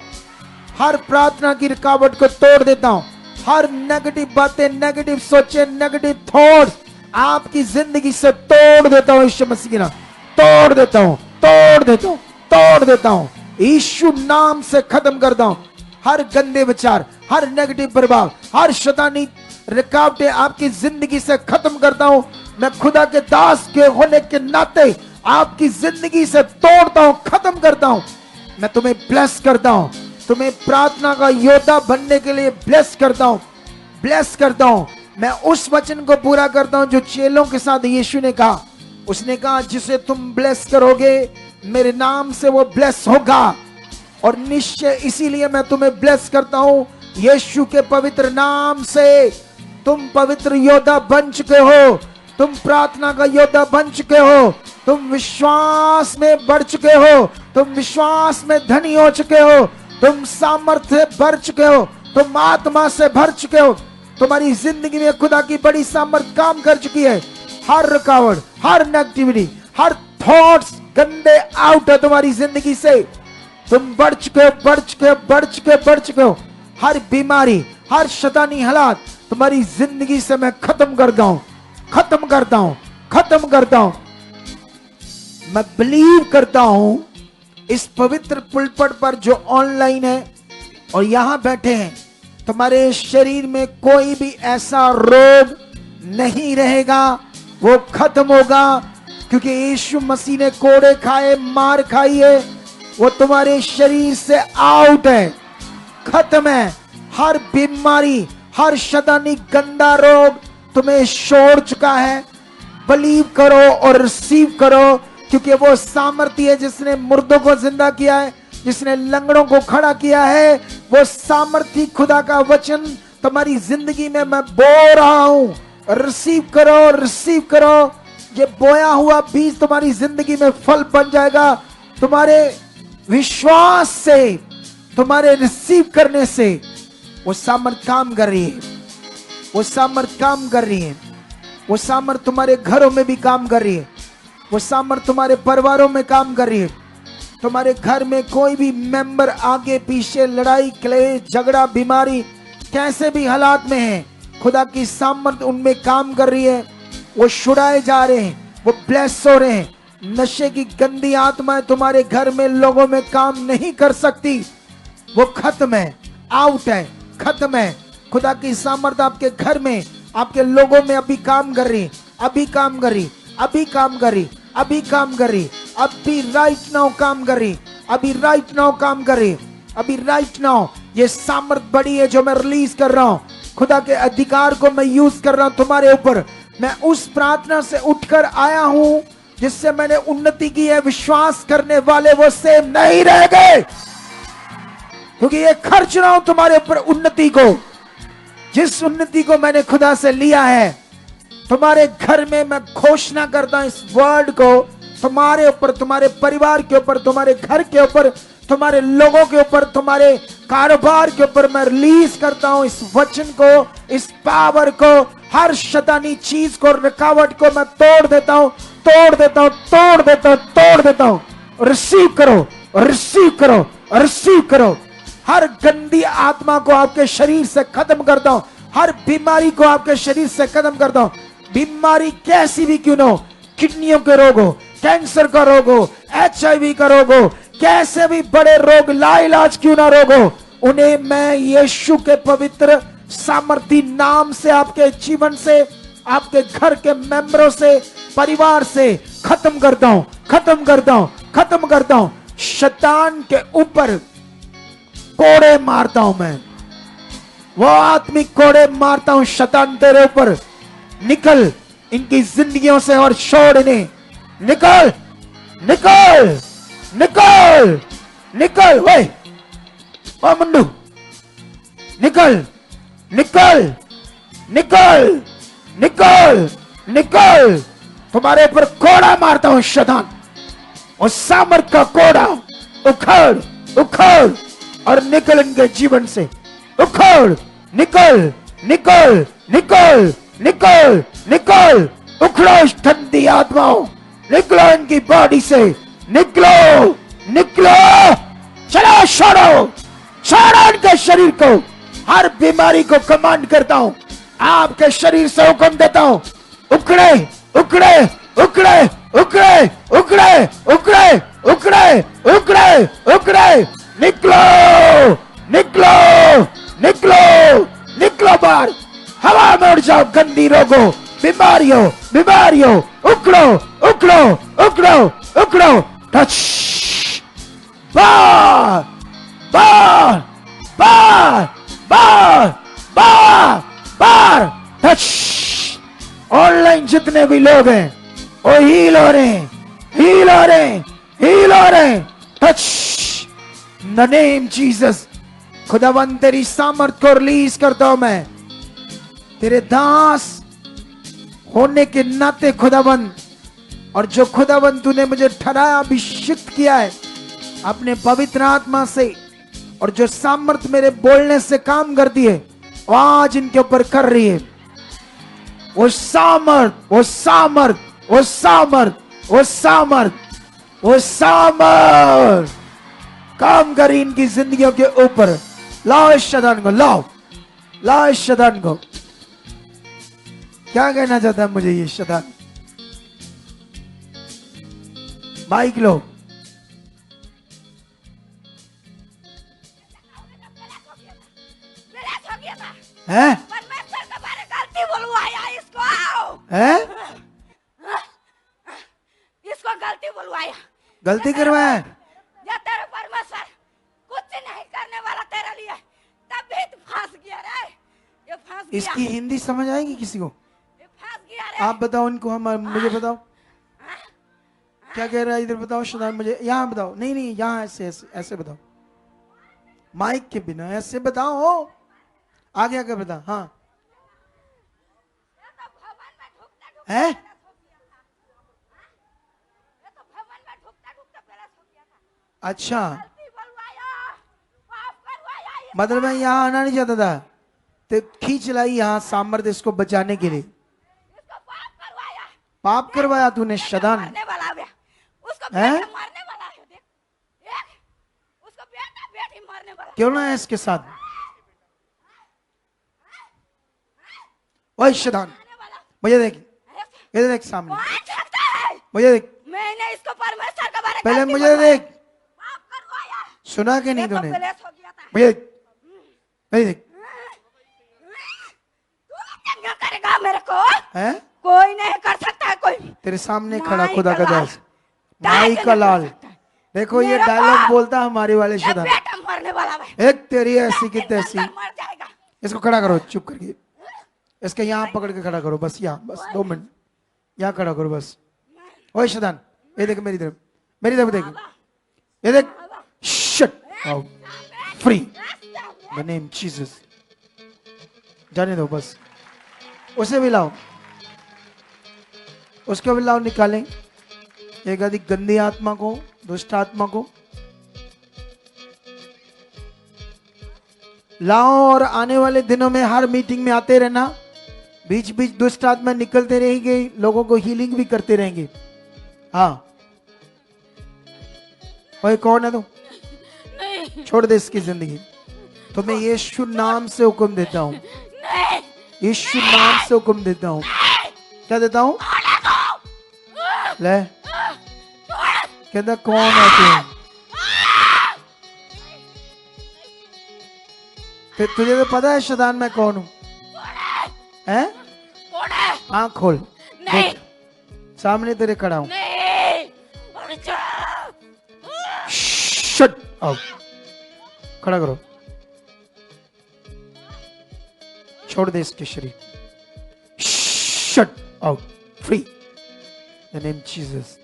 हर प्रार्थना की रुकावट को तोड़ देता हूं, हर नेगेटिव बातें, नेगेटिव सोचे, नेगेटिव थॉट्स आपकी जिंदगी से तोड़ देता हूं यीशु मसीह के नाम, तोड़ देता हूं, तोड़ देता हूं, तोड़ देता हूं, यीशु नाम से खत्म करता हूं। हर गंदे विचार, हर नेगेटिव प्रभाव, हर शैतानी रुकावटें आपकी जिंदगी से खत्म करता हूं। मैं खुदा के दास के होने के नाते आपकी जिंदगी से तोड़ता हूं, खत्म करता हूं। मैं तुम्हें ब्लेस करता हूं, तुम्हें प्रार्थना का योद्धा बनने के लिए ब्लेस करता हूं, ब्लेस करता हूं। मैं उस वचन को पूरा करता हूं जो चेलों के साथ यीशु ने कहा। उसने कहा जिसे तुम ब्लेस करोगे मेरे नाम से वो ब्लेस होगा, और निश्चय इसीलिए मैं तुम्हें ब्लेस करता हूं यीशु के पवित्र नाम से। तुम पवित्र योद्धा बन चुके हो, तुम प्रार्थना का योद्धा बन चुके हो, तुम विश्वास में बढ़ चुके हो, तुम विश्वास में धनी हो चुके हो, तुम सामर्थ्य भर चुके हो, तुम आत्मा से भर चुके हो। तुम्हारी जिंदगी में खुदा की बड़ी सामर्थ काम कर चुकी है। हर रुकावट, हर नेगेटिविटी, हर थॉट्स गंदे आउट है तुम्हारी जिंदगी से। तुम बढ़ चुके हो, बढ़ चुके हो, बढ़ चुके हो, बढ़ चुके हो। हर बीमारी, हर शैतानी हालात तुम्हारी जिंदगी से मैं खत्म करता हूं, खत्म करता हूं, खत्म करता हूं। मैं बिलीव करता हूं इस पवित्र पुलपट पर जो ऑनलाइन है और यहां बैठे हैं, तुम्हारे शरीर में कोई भी ऐसा रोग नहीं रहेगा, वो खत्म होगा। क्योंकि यीशु मसीह ने कोड़े खाए, मार खाई है, वो तुम्हारे शरीर से आउट है, खत्म है। हर बीमारी, हर शैतानी गंदा रोग तुम्हें छोड़ चुका है। बिलीव करो और रिसीव करो, क्योंकि वो सामर्थ्य है जिसने मुर्दों को जिंदा किया है, जिसने लंगड़ों को खड़ा किया है। वो सामर्थ्य खुदा का वचन तुम्हारी जिंदगी में मैं बो रहा हूं। रिसीव करो, रिसीव करो। ये बोया हुआ बीज तुम्हारी जिंदगी में फल बन जाएगा। तुम्हारे विश्वास से, तुम्हारे रिसीव करने से वो सामर्थ काम कर रही है, वो सामर्थ काम कर रही है। वो सामर्थ तुम्हारे घरों में भी काम कर रही है, वो सामर्थ तुम्हारे परिवारों में काम कर रही है। तुम्हारे घर में कोई भी मेंबर आगे पीछे, लड़ाई, क्लेश, झगड़ा, बीमारी, कैसे भी हालात में है, खुदा की सामर्थ उनमें काम कर रही है। वो छुड़ाए जा रहे हैं, वो ब्लेस हो रहे हैं। नशे की गंदी आत्माएं तुम्हारे घर में, लोगों में काम नहीं कर सकती। वो खत्म है, आउट है, खत्म है। खुदा की सामर्थ आपके घर में, आपके लोगों में अभी काम कर रही, अभी काम कर रही, अभी काम कर रही, अभी काम कर रही, अभी राइट नाउ काम कर रही, अभी राइट नाउ काम कर रही, अभी राइट नाउ। ये सामर्थ बड़ी है जो मैं रिलीज कर रहा हूं। खुदा के अधिकार को मैं यूज कर रहा हूं तुम्हारे ऊपर। मैं उस प्रार्थना से उठकर आया हूं जिससे मैंने उन्नति की है। विश्वास करने वाले वो सेम नहीं रह गए, क्योंकि ये खर्च रहा हूं तुम्हारे ऊपर उन्नति को। जिस उन्नति को मैंने खुदा से लिया है, तुम्हारे घर में मैं घोषणा करता हूं इस वर्ड को, तुम्हारे ऊपर, तुम्हारे परिवार के ऊपर, तुम्हारे घर के ऊपर, तुम्हारे लोगों के ऊपर, तुम्हारे कारोबार के ऊपर मैं रिलीज करता हूं इस वचन को, इस पावर को। हर शैतानी चीज को, रुकावट को मैं तोड़ देता हूं, तोड़ देता हूं, तोड़ देता हूं, तोड़ देता हूं। रिसीव करो, रिसीव करो, रिसीव करो। हर गंदी आत्मा को आपके शरीर से खत्म करता हूं, हर बीमारी को आपके शरीर से खत्म करता हूं। बीमारी कैसी भी क्यों ना हो, किडनियों के रोग हो, कैंसर का रोग हो, HIV का रोग हो, कैसे भी बड़े रोग, लाइलाज क्यों ना रोग हो, उन्हें मैं यीशु के पवित्र सामर्थी नाम से, आपके जीवन से, आपके घर के मेंबरों से, परिवार से खत्म करता हूं, खत्म करता हूं, खत्म करता हूं। शैतान के ऊपर कोड़े मारता हूं मैं, वो आत्मिक कोड़े मारता हूं। शैतान तेरे ऊपर निकल इनकी जिंदगियों से और छोड़ इन्हें। निकल, निकल, निकल, निकल। वे ओ मुंडू, निकल, निकल, निकल, निकल, निकल। तुम्हारे ऊपर कोड़ा मारता हूं शैतान, और सामर्थ का कोड़ा उखड़, उखड़ और निकल इनके जीवन से। उखड़, निकल, निकल, निकल, निकल, निकल। उखड़ो इस ठंडी आत्माओं, निकलो इनकी बॉडी से, निकलो, निकलो। चलो, छोड़ो, छोड़ो इनके शरीर को। हर बीमारी को कमांड करता हूं, आपके शरीर से हुक्म देता हूं, उखड़े उखड़े उखड़े उखड़े उखड़े उखड़े उखड़े उखड़े उखड़े, निकलो निकलो निकलो निकलो बाहर, हवा में उड़ जाओ गंदी रोगों बीमारियों बीमारियों, उखड़ो उखड़ो उखड़ो उखड़ो, टच, बाहर बाहर बाहर बाहर बाहर बाहर, टच। ऑनलाइन जितने भी लोग हैं वो हील हो रहे हैं, हील हो रहे हैं, हील हो रहे हैं, टच द नेम जीसस। खुदावन तेरी सामर्थ को रिलीज करता हूं मैं, तेरे दास होने के नाते खुदावन, और जो खुदावन तूने मुझे ठहराया अभिषिक्त किया है अपने पवित्र आत्मा से, और जो सामर्थ मेरे बोलने से काम करती है वो आज इनके ऊपर कर रही है। वो सामर्थ वो सामर्थ वो सामर्थ वो सामर्थ वो सामर्थ काम करी इनकी जिंदगियों के ऊपर। लाओ इस शैतान को, लाओ लाओ इस शैतान को। क्या कहना चाहता है मुझे ये शैतान? माइक लो। है गलती बुलवाया इसको, है इसको गलती बुलवाया, गलती करवाया है? या तेरे परमेश्वर कुछ नहीं करने वाला तेरे लिए, तभी तू फंस गया रे, ये फंस गया। इसकी हिंदी समझ आएगी किसी को? ये फंस गया रे। आप बताओ इनको, हम मुझे बताओ क्या कह रहा है इधर, बताओ शैतान मुझे यहाँ बताओ। नहीं नहीं यहाँ ऐसे ऐसे ऐसे बताओ, माइक के बिना ऐसे बताओ, आगे आगे बता। हाँ है, अच्छा मतलब मैं यहाँ आना नहीं चाहता था तो खींच लाई यहाँ सामर्थ्य इसको बचाने के लिए। पाप करवाया तूने शैतान, मरने वाला है, उसको हैं? बेटा मरने वाला है, देख देख, उसको बेटा बेटी मरने वाला। क्यों ना है इसके साथ? ओए शैतान मुझे देख, इधर देख सामने, कौन कहता है? मुझे देख, मैंने इसको परमेश्वर के बारे में पहले गलती मुझे बुलवाया, देख, पाप करवाया, सुना कि नहीं ये तो तूने? क्लेश हो गया था। मुझे देख, मुझे देख, तू क्या करेगा मेरे को? है कोई नहीं कर सकता है कोई। तेरे सामने खड़ा माई खुदा का का लाल, दास, माई का नहीं लाल। कर सकता है। देखो ये मेरा डायलॉग बाप, बोलता हमारे वाले ये शैतान, बेटा मरने वाला है, एक तेरी ऐसी की तैसी। मर जाएगा। इसको खड़ा करो चुप करके, इसके यहाँ पकड़ के खड़ा करो बस, यहाँ बस 2 मिनट यहाँ खड़ा करो बस। ओए शैतान ये देख मेरी तरफ, मेरी तरफ देख, ये देख, shut out free the name Jesus. जाने दो बस, उसे भी लाओ, उसको भी लाओ, निकालें एक आदि गंदी आत्मा को, दुष्ट आत्मा को लाओ, और आने वाले दिनों में हर मीटिंग में आते रहना, बीच बीच दुष्ट आत्मा निकलते रहेंगे, लोगों को हीलिंग भी करते रहेंगे। हाँ ओए कौन है तू? नहीं छोड़ दे इसकी जिंदगी, तो मैं यीशु नाम से हुक्म देता हूँ, नहीं यीशु नाम से हुक्म देता हूँ। क्या देता हूँ? ले कहता कौन है तू? फिर तुझे तो पता है शैतान मैं कौन हूँ? हैं? कौन है? आँख खोल, नहीं देख सामने तेरे खड़ा हूँ। नहीं, उड़ जा। शट आउट, खड़ा करो, छोड़ दे इसके शरीर, shut out free the name Jesus.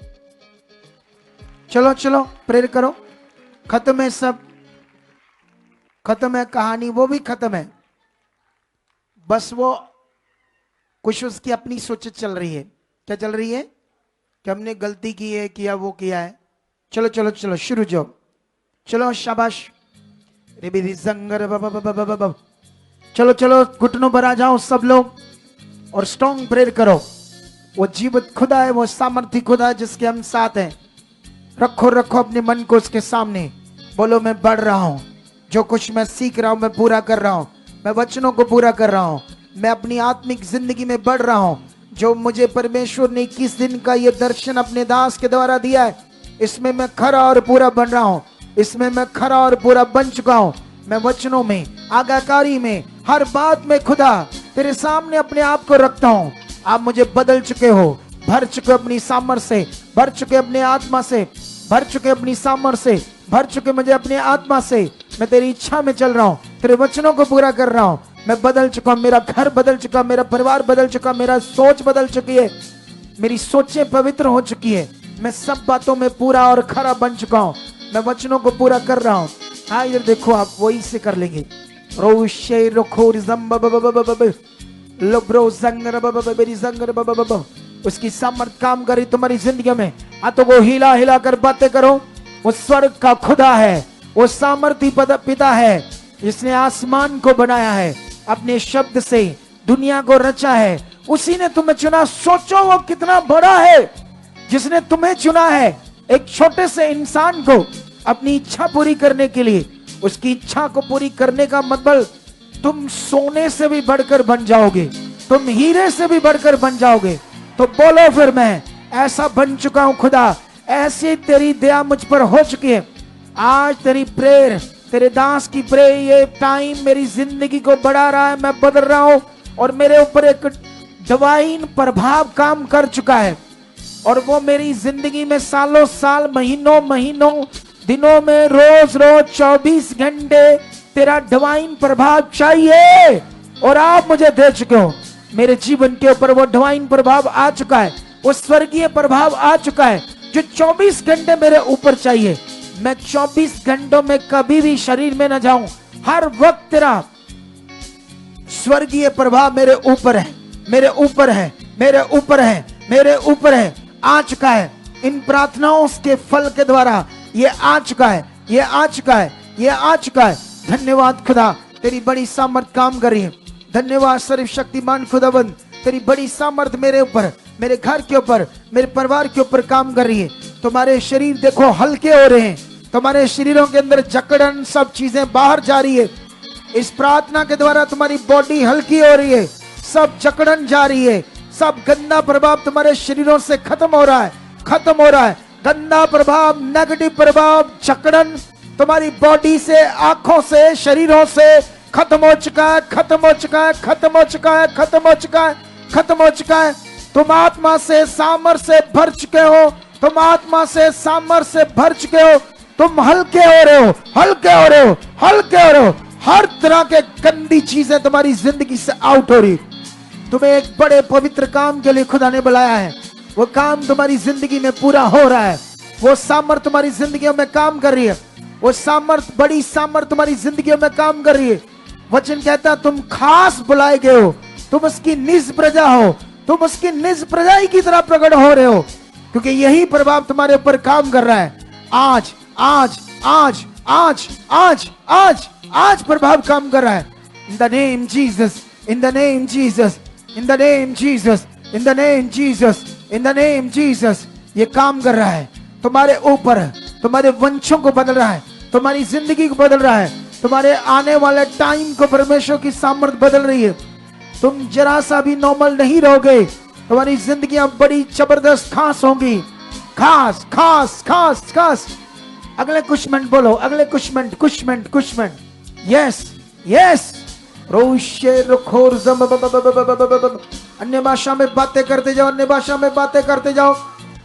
चलो चलो प्रेयर करो, खत्म है सब, खत्म है कहानी, वो भी खत्म है, बस वो कुछ उसकी अपनी सोच चल रही है। क्या चल रही है? कि हमने गलती की है, किया वो किया है। चलो चलो चलो शुरू जाओ, चलो शाबाश, चलो चलो घुटनों पर आ जाओ सब लोग और स्ट्रॉन्ग प्रेयर करो। वो जीवित खुदा है, वो सामर्थी खुदा है जिसके हम साथ हैं। रखो रखो अपने मन को उसके सामने, बोलो मैं बढ़ रहा हूं, जो कुछ मैं सीख रहा हूं मैं पूरा कर रहा हूं, मैं वचनों को पूरा कर रहा हूं, मैं अपनी आत्मिक जिंदगी में बढ़ रहा हूं, जो मुझे परमेश्वर ने 21 दिन का ये दर्शन अपने दास के द्वारा दिया है, इसमें मैं खरा और पूरा बन रहा हूं। इसमें मैं खरा और पूरा बन चुका हूं। मैं वचनों में, आज्ञाकारी में, हर बात में खुदा तेरे सामने अपने आप को रखता हूं। आप मुझे बदल चुके हो, भर चुके अपनी सामर्थ्य से, भर चुके अपने आत्मा से, भर चुके अपनी सामर्थ्य से, भर चुके मुझे अपने आत्मा से। मैं तेरी इच्छा में चल रहा हूं, तेरे वचनों को पूरा कर रहा हूं। मैं बदल चुका, मेरा घर बदल चुका, मेरा परिवार बदल चुका, मेरा सोच बदल चुकी है, मेरी सोचें पवित्र हो चुकी है। मैं सब बातों में पूरा और खरा बन चुका हूं। मैं वचनों को पूरा कर रहा हूं। हाँ, इधर देखो, आप वही से कर लेंगे। रोशे रोखोर लब्रो जंगर बेरी जंगर उसकी सामर्थ काम करी तुम्हारी जिंदगी में। हाथों को हिला हिला कर बातें करो। वो स्वर्ग का खुदा है, वो सामर्थी पिता है, जिसने आसमान को बनाया है, अपने शब्द से दुनिया को रचा है। उसी ने तुम्हें चुना। सोचो वो कितना बड़ा है जिसने तुम्हें चुना है, एक छोटे से इंसान को अपनी इच्छा पूरी करने के लिए। उसकी इच्छा को पूरी करने का मतलब तुम सोने से भी बढ़कर बन जाओगे, तुम हीरे से भी बढ़कर बन जाओगे। तो बोलो फिर, मैं ऐसा बन चुका हूं खुदा, ऐसी तेरी दया मुझ पर हो चुकी है। आज तेरी प्रेयर, तेरे दास की प्रेयर, ये टाइम मेरी जिंदगी को बढ़ा रहा है। मैं बदल रहा हूं और मेरे ऊपर एक डिवाइन प्रभाव काम कर चुका है, और वो मेरी जिंदगी में सालों साल, महीनों महीनों, दिनों में, रोज रोज 24 घंटे तेरा डिवाइन प्रभाव चाहिए, और आप मुझे दे चुके हो। मेरे जीवन के ऊपर वो डिवाइन प्रभाव आ चुका है, वो स्वर्गीय प्रभाव आ चुका है, जो 24 घंटे मेरे ऊपर चाहिए। मैं 24 घंटों में कभी भी शरीर में न जाऊं, हर वक्त तेरा स्वर्गीय प्रभाव मेरे ऊपर है, मेरे ऊपर है, मेरे ऊपर है, मेरे ऊपर है, आ चुका है। इन प्रार्थनाओं के फल के द्वारा ये आ चुका है, ये आ चुका है, ये आ चुका है। धन्यवाद खुदा, तेरी बड़ी सामर्थ काम कर रही है। धन्यवाद सर्वशक्तिमान खुदाबंद, तेरी बड़ी सामर्थ मेरे ऊपर, मेरे घर के ऊपर, मेरे परिवार के ऊपर काम कर रही है। तुम्हारे शरीर देखो हल्के हो रहे हैं, तुम्हारे शरीरों के अंदर जकड़न, सब चीजें बाहर जा रही है। इस प्रार्थना के द्वारा तुम्हारी बॉडी हल्की हो रही है, सब जकड़न जा रही है, सब गंदा प्रभाव तुम्हारे शरीरों से खत्म हो रहा है, खत्म हो रहा है। गंदा प्रभाव, नेगेटिव प्रभाव, जकड़न तुम्हारी बॉडी से, आंखों से, शरीरों से खत्म हो चुका है, खत्म हो चुका है, खत्म हो चुका है, खत्म हो चुका है, खत्म हो चुका है। तुम आत्मा से, सामर्थ्य से भर चुके हो, तुम आत्मा से, सामर्थ्य से भर चुके हो। तुम हल्के हो रहे हो, हल्के हो रहे हो, हल्के हो रहे हो। हर तरह के गंदी चीजें तुम्हारी जिंदगी से आउट हो रही। तुम्हें एक बड़े पवित्र काम के लिए खुदा ने बुलाया है, वो काम तुम्हारी जिंदगी में पूरा हो रहा है। वो सामर्थ तुम्हारी जिंदगियों में काम कर रही है, वो सामर्थ, बड़ी सामर्थ तुम्हारी जिंदगियों में काम कर रही है। वचन कहता है तुम खास बुलाए गए हो, तुम उसकी निज प्रजा हो, तुम उसकी निज प्रजा की तरह प्रकट हो रहे हो, क्योंकि यही प्रभाव तुम्हारे ऊपर काम कर रहा है। आज आज आज आज आज आज आज प्रभाव काम कर रहा है। In the name Jesus, in the name Jesus, in the name Jesus, in the name Jesus, in the name Jesus. ये काम कर रहा है तुम्हारे ऊपर, तुम्हारे वंशों को बदल रहा है, तुम्हारी जिंदगी को बदल रहा है, तुम्हारे आने वाले टाइम को परमेश्वर की सामर्थ बदल रही है। तुम जरा सा भी नॉर्मल नहीं रहोगे, तुम्हारी जिंदगियां बड़ी जबरदस्त खास होंगी। खास खास खास खास। अगले कुछ मिनट बोलो, अगले कुछ मिनट, कुछ मिनट, कुछ मिनट। Yes yes. रोशे रखोर जम, अन्य भाषा में बातें करते जाओ, अन्य भाषा में बातें करते जाओ।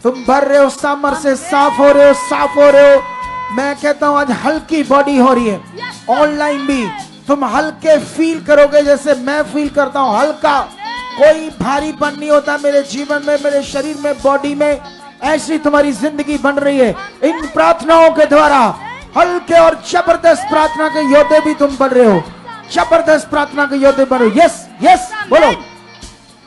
तुम भर रहे हो सामर्थ्य से, साफ हो रहे हो, साफ हो रहे हो। मैं कहता हूं आज हल्की बॉडी हो रही है। ऑनलाइन भी तुम हल्के फील करोगे, जैसे मैं फील करता हूं, हल्का। कोई भारीपन नहीं होता मेरे जीवन में, मेरे शरीर में, बॉडी में। ऐसी तुम्हारी जिंदगी बन रही है इन प्रार्थनाओं के द्वारा। हल्के और जबरदस्त प्रार्थना के योद्धे भी तुम बन रहे हो, जबरदस्त प्रार्थना के योद्धे बन रहे हो। यस यस बोलो।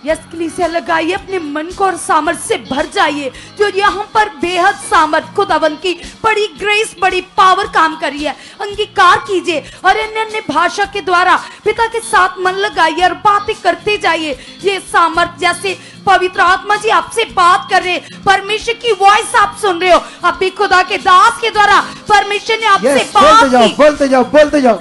यस कलीसिया लगाइए, अपने मन को और सामर्थ्य से भर जाइए। जो यहाँ पर बेहद सामर्थ खुदावंद की बड़ी ग्रेस, बड़ी पावर काम कर रही है, अंगीकार कीजिए और अन्य अन्य भाषा के द्वारा पिता के साथ मन लगाइए और बातें करते जाइए। ये सामर्थ जैसे पवित्र आत्मा जी आपसे बात कर रहे हैं, परमेश्वर की वॉइस आप सुन रहे हो। अभी खुदा के दास के द्वारा परमेश्वर ने आपसे बात की। बोलते जाओ, बोलते जाओ, बोलते जाओ।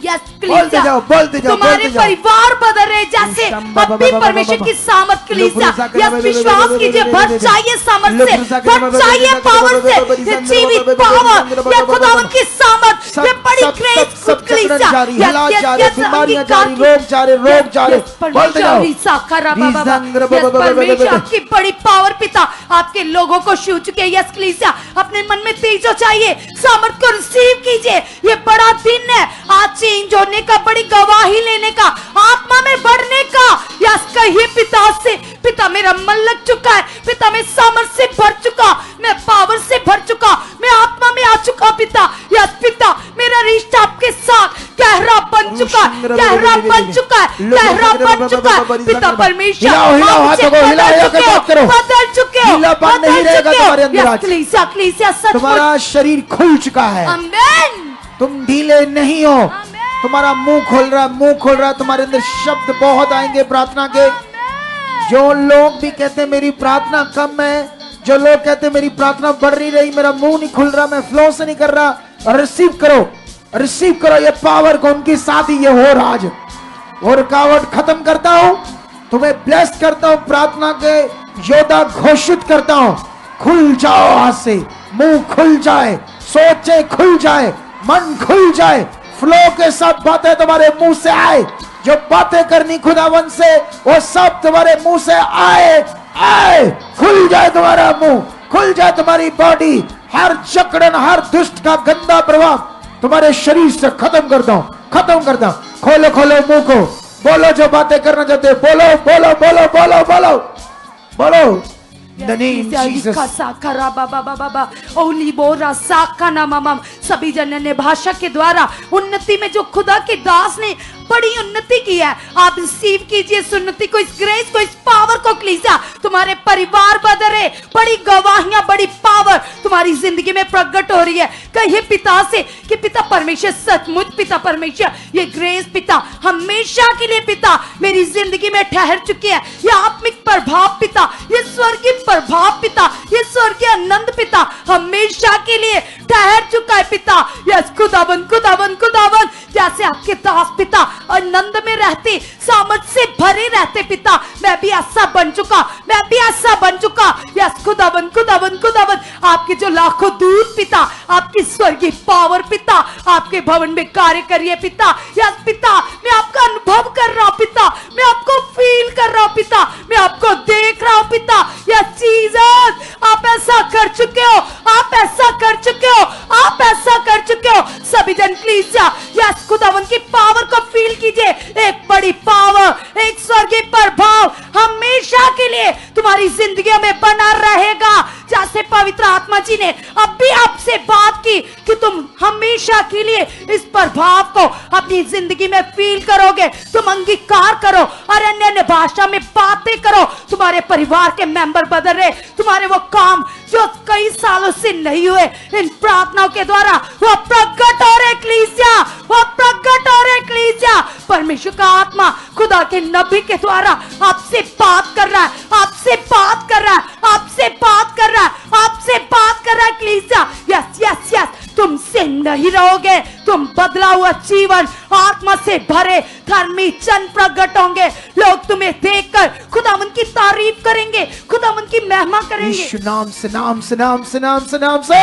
यस बोलते जाओ, बोलते जाओ, तुम्हारे बोलते जाओ। परिवार बदल रहे जैसे अब भी परमेश्वर की सामर्थ कलीसिया, यस विश्वास कीजिए, भर चाहिए सामर्थ से, भर चाहिए पावर से, ये जीवित पावर, ये खुदावन की सामर्थ, ये बड़ी ग्रेस खुद कलीसिया, बीमारियां जा रही, रोग जा रहे, रोग जा रहे, बोलते जाओ। परमेश्वर आपकी बड़ी पावर पिता आपके लोगों को छू चुके हैं। यस कलीसिया, अपने मन में तेज जो चाहिए सामर्थ को रिसीव कीजिए। ये बड़ा दिन है आज चेंज होने का, बड़ी गवाही लेने का, आत्मा में बढ़ने का। यस कहिए पिता से, पिता मेरा मन लग चुका है, पिता मैं सामर्थ से भर चुका, मैं पावर से भर चुका, मैं आत्मा में आ चुका पिता। यस पिता मेरा रिश्ता आपके साथ गहरा बन चुका है, गहरा बन चुका है, गहरा बन चुका है पिता परमेश्वर। बदल चुके हो, कलीसिया तुम्हारा शरीर खुल चुका है, आमीन। तुम ढीले नहीं हो, तुम्हारा मुंह खोल रहा है, मुंह खोल रहा है, तुम्हारे अंदर शब्द बहुत आएंगे प्रार्थना के। जो लोग भी कहते हैं मेरी प्रार्थना कम है, जो लोग कहते हैं मेरी प्रार्थना बढ़ नहीं रही, मेरा मुंह नहीं खुल रहा, मैं फ्लो से नहीं कर रहा, रिसीव करो, रिसीव करो ये पावर को, उनके साथ ही ये हो रहा आज। और रुकावट खत्म करता हूं, तुम्हें ब्लेस करता हूं, प्रार्थना के योद्धा घोषित करता हूं, खुल जाओ आज से, मुंह खुल जाए, सोचे खुल जाए, मन खुल जाए, फ्लो के साथ बातें तुम्हारे मुंह से आए, जो बातें करनी खुदावन से वो सब तुम्हारे मुंह से आए, आए, खुल जाए तुम्हारा मुंह, खुल जाए तुम्हारी बॉडी, हर जकड़न, हर दुष्ट का गंदा प्रभाव तुम्हारे शरीर से खत्म करता हूं, खत्म करता हूं। खोलो खोलो मुंह को, बोलो जो बातें करना चाहते हो, बोलो बोलो बोलो बोलो बोलो बोलो। In the name of Jesus. सभी जन ने भाषा के द्वारा उन्नति में जो खुदा के दास ने बड़ी उन्नति की है, आप रिसीव कीजिए इस उन्नति को, इस ग्रेस को, इस पावर को कलीसिया। तुम्हारे परिवार बदले, बड़ी गवाहियां, बड़ी पावर तुम्हारी जिंदगी में प्रकट हो रही है। कहिए पिता से कि पिता परमेश्वर सचमुच, पिता परमेश्वर ये ग्रेस पिता हमेशा के लिए पिता मेरी जिंदगी में ठहर चुकी है। ये आत्मिक प्रभाव पिता, ये स्वर्गीय प्रभाव पिता, ये स्वर्गीय आनंद पिता हमेशा के लिए ठहर चुका है पिता। यस खुदावन खुदावन खुदावन, जैसे आपके दास पिता आनंद में रहते, सामर्थ से भरे रहते पिता, मैं भी ऐसा बन चुका, मैं भी ऐसा बन चुका। यस खुदावन खुदावन खुदावन, आपके जो लाखों दूत पिता, आपकी स्वर्गीय पावर पिता आपके भवन में कार्य करिए पिता। यस पिता मैं आपका अनुभव कर रहा हूं पिता, मैं आपको फील कर रहा हूं पिता, मैं आपको देख रहा हूं पिता। यस जीसस, आप ऐसा कर चुके हो, आप ऐसा कर चुके हो, आप ऐसा कर चुके हो। सभी जन कलीसिया यस खुदावन की पावर को फील कीजिए। एक बड़ी पावर, एक स्वर्गीय प्रभाव हमेशा के लिए तुम्हारी जिंदगी में बना रहेगा। जैसे पवित्र आत्मा जी ने अब भी आपसे बात की कि तुम हमेशा के लिए इस प्रभाव को अपनी जिंदगी में फील करोगे, तुम अंगीकार करो और अन्य भाषा में बातें करो। तुम्हारे परिवार के मेंबर बदल रहे, तुम्हारे वो काम जो कई सालों से नहीं हुए, इन प्रार्थनाओं के द्वारा वो प्रकट हो रहे कलीसिया, वो प्रकट हो रहे कलीसिया। परमेश्वर का आत्मा खुदा के नबी के द्वारा आपसे बात कर रहा है, आपसे बात कर रहा है, आपसे बात कर रहा है, आपसे बात कर रहा है कलीसिया। यस यस यस, तुमसे नहीं रहोगे, तुम बदला हुआ जीवन आत्मा से भरे धर्मी जन प्रकट होंगे। लोग तुम्हें देखकर खुदावन की तारीफ करेंगे, खुदावन की महिमा करेंगे। यीशु नाम से, नाम से, नाम से, नाम से, नाम से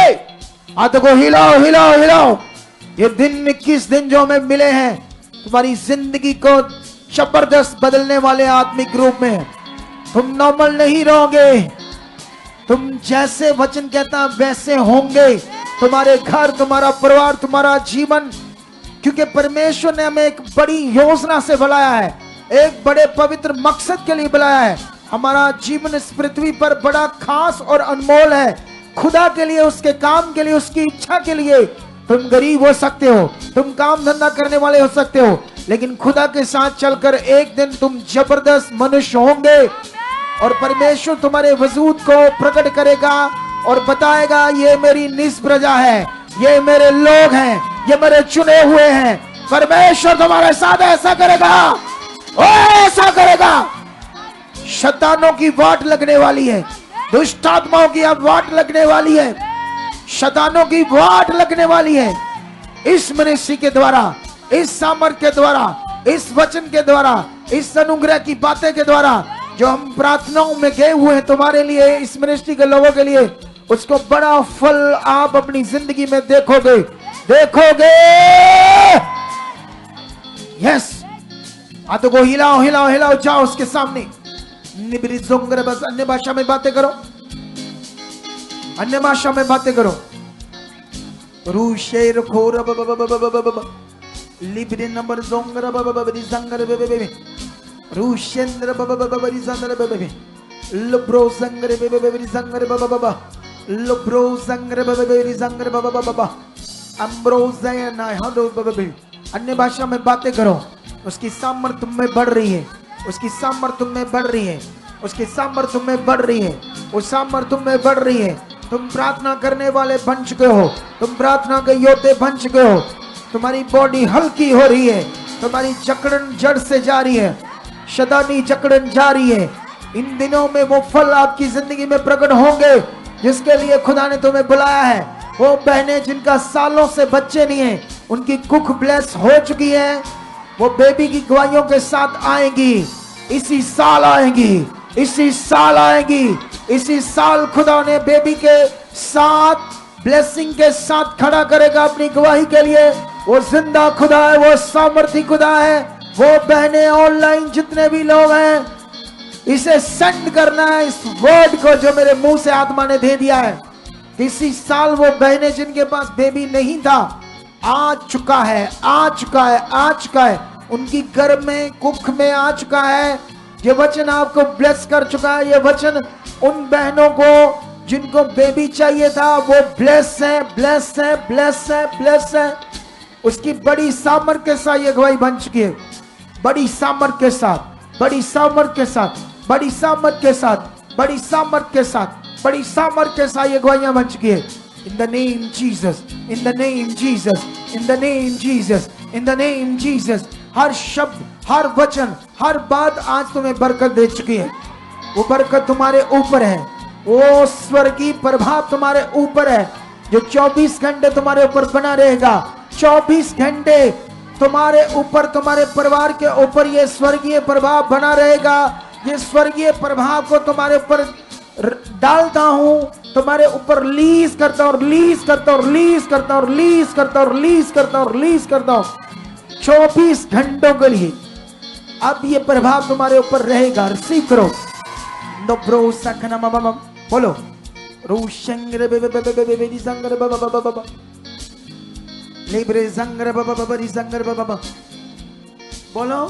हाथों को हिलाओ हिलाओ हिलाओ। ये दिन 21 दिन जो हमें मिले हैं तुम्हारी जिंदगी को जबरदस्त बदलने वाले आत्मिक रूप में। तुम नॉर्मल नहीं रहोगे, तुम जैसे वचन कहता वैसे होंगे। तुम्हारे घर, तुम्हारा परिवार, तुम्हारा जीवन, क्योंकि परमेश्वर ने हमें एक बड़ी योजना से बुलाया है, एक बड़े पवित्र मकसद के लिए बुलाया है। हमारा जीवन इस पृथ्वी पर बड़ा खास और अनमोल है, खुदा के लिए, उसके काम के लिए, उसकी इच्छा के लिए। तुम गरीब हो सकते हो, तुम काम धंधा करने वाले हो सकते हो, लेकिन खुदा के साथ चलकर एक दिन तुम जबरदस्त मनुष्य होंगे और परमेश्वर तुम्हारे वजूद को प्रकट करेगा और बताएगा ये मेरी निज प्रजा है, ये मेरे लोग हैं, ये मेरे चुने हुए हैं। परमेश्वर तुम्हारे साथ ऐसा करेगा, ओ ऐसा करेगा। शैतानों की वाट लगने वाली है, दुष्ट आत्माओं की अब वाट लगने वाली है, शैतानों की वाट लगने वाली है। इस मनुष्य के द्वारा इस सामर्थ के द्वारा, इस वचन के द्वारा, इस अनुग्रह की बातें के द्वारा जो हम प्रार्थनाओं में गए हुए हैं तुम्हारे लिए, इस मिनिस्ट्री के लोगों के लिए, उसको बड़ा फल आप अपनी जिंदगी में देखोगे, देखोगे। यस, हाथों को हिलाओ हिलाओ हिलाओ, जाओ उसके सामने। बस अन्य भाषा में बातें करो, अन्य भाषा में बातें करो। रूशेर खोर लिब्रे नंबर जोंगर बबरी संगर बेबे रूशेंद्र बबरी संगर बेबे लब्रो संगर बेबे संगर बाबा लब्रो संगर बेबे संगर बाबा अम्ब्रोज़ना हलो बेबे। अन्य भाषा में बातें करो। उसकी सामर्थ तुम में बढ़ रही है, उसकी सामर्थ तुम में बढ़ रही है, उसकी सामर्थ तुम में बढ़ रही है, वो सामर्थ तुम में बढ़ रही है। तुम प्रार्थना करने वाले बन चुके हो, तुम प्रार्थना के योद्धे बन चुके हो। तुम्हारी बॉडी हल्की हो रही है, तुम्हारी जकड़न जड़ से जा रही है, शैतानी जकड़न जा रही है। इन दिनों में वो फल आपकी जिंदगी में प्रकट होंगे जिसके लिए खुदा ने तुम्हें बुलाया है। वो बहनें जिनका सालों से बच्चे नहीं है, उनकी कुख ब्लेस हो चुकी है, वो बेबी की गवाहियों के साथ आएंगी। इसी साल आएंगी, इसी साल आएंगी, इसी साल खुदा ने बेबी के साथ ब्लेसिंग के साथ खड़ा करेगा अपनी गवाही के लिए। वो जिंदा खुदा है, वो सामर्थी खुदा है। वो बहनें ऑनलाइन जितने भी लोग हैं, इसे सेंड करना है, इस वर्ड को जो मेरे मुंह से आत्मा ने दे दिया है। इसी साल वो बहनें जिनके पास बेबी नहीं था, आ चुका है, आ चुका है, आ चुका है, उनकी गर्भ में कुख में आ चुका है। ये वचन आपको ब्लेस कर चुका है। ये वचन उन बहनों को जिनको बेबी चाहिए था, वो ब्लेस है, ब्लेस है, ब्लेस है, ब्लेस है। उसकी बड़ी सामर्थ के साथ ये गवाही बन चुकी है, बड़ी सामर्थ के साथ, बड़ी सामर्थ के साथ, बड़ी सामर्थ के साथ, बड़ी सामर्थ के साथ, बड़ी सामर्थ के साथ ये गवाहियां बन चुकी है। In the name Jesus, in the name Jesus, in the name Jesus, in the name Jesus. हर शब्द, हर वचन, हर बात आज तुम्हें बरकत दे चुकी है। वो बरकत तुम्हारे ऊपर है, वो स्वर्गीय प्रभाव तुम्हारे ऊपर है जो 24 घंटे तुम्हारे ऊपर बना रहेगा। 24 घंटे तुम्हारे ऊपर, तुम्हारे परिवार के ऊपर ये स्वर्गीय प्रभाव बना रहेगा। ये स्वर्गीय प्रभाव को तुम्हारे ऊपर डालता हूं, तुम्हारे ऊपर रिलीज करता हूं, रिलीज करता हूं, रिलीज करता हूं, रिलीज करता हूं, रिलीज करता हूं, रिलीज करता हूं 24 घंटों के लिए। अब ये प्रभाव तुम्हारे ऊपर रहेगा। रिसीव करो। ब्रो सखना मम बोलो रूशंगर बेबे बेबे बेबे संगर बाबा बाबा बाबा लेब्रे संगर बाबा बाबा संगर बाबा बाबा बोलो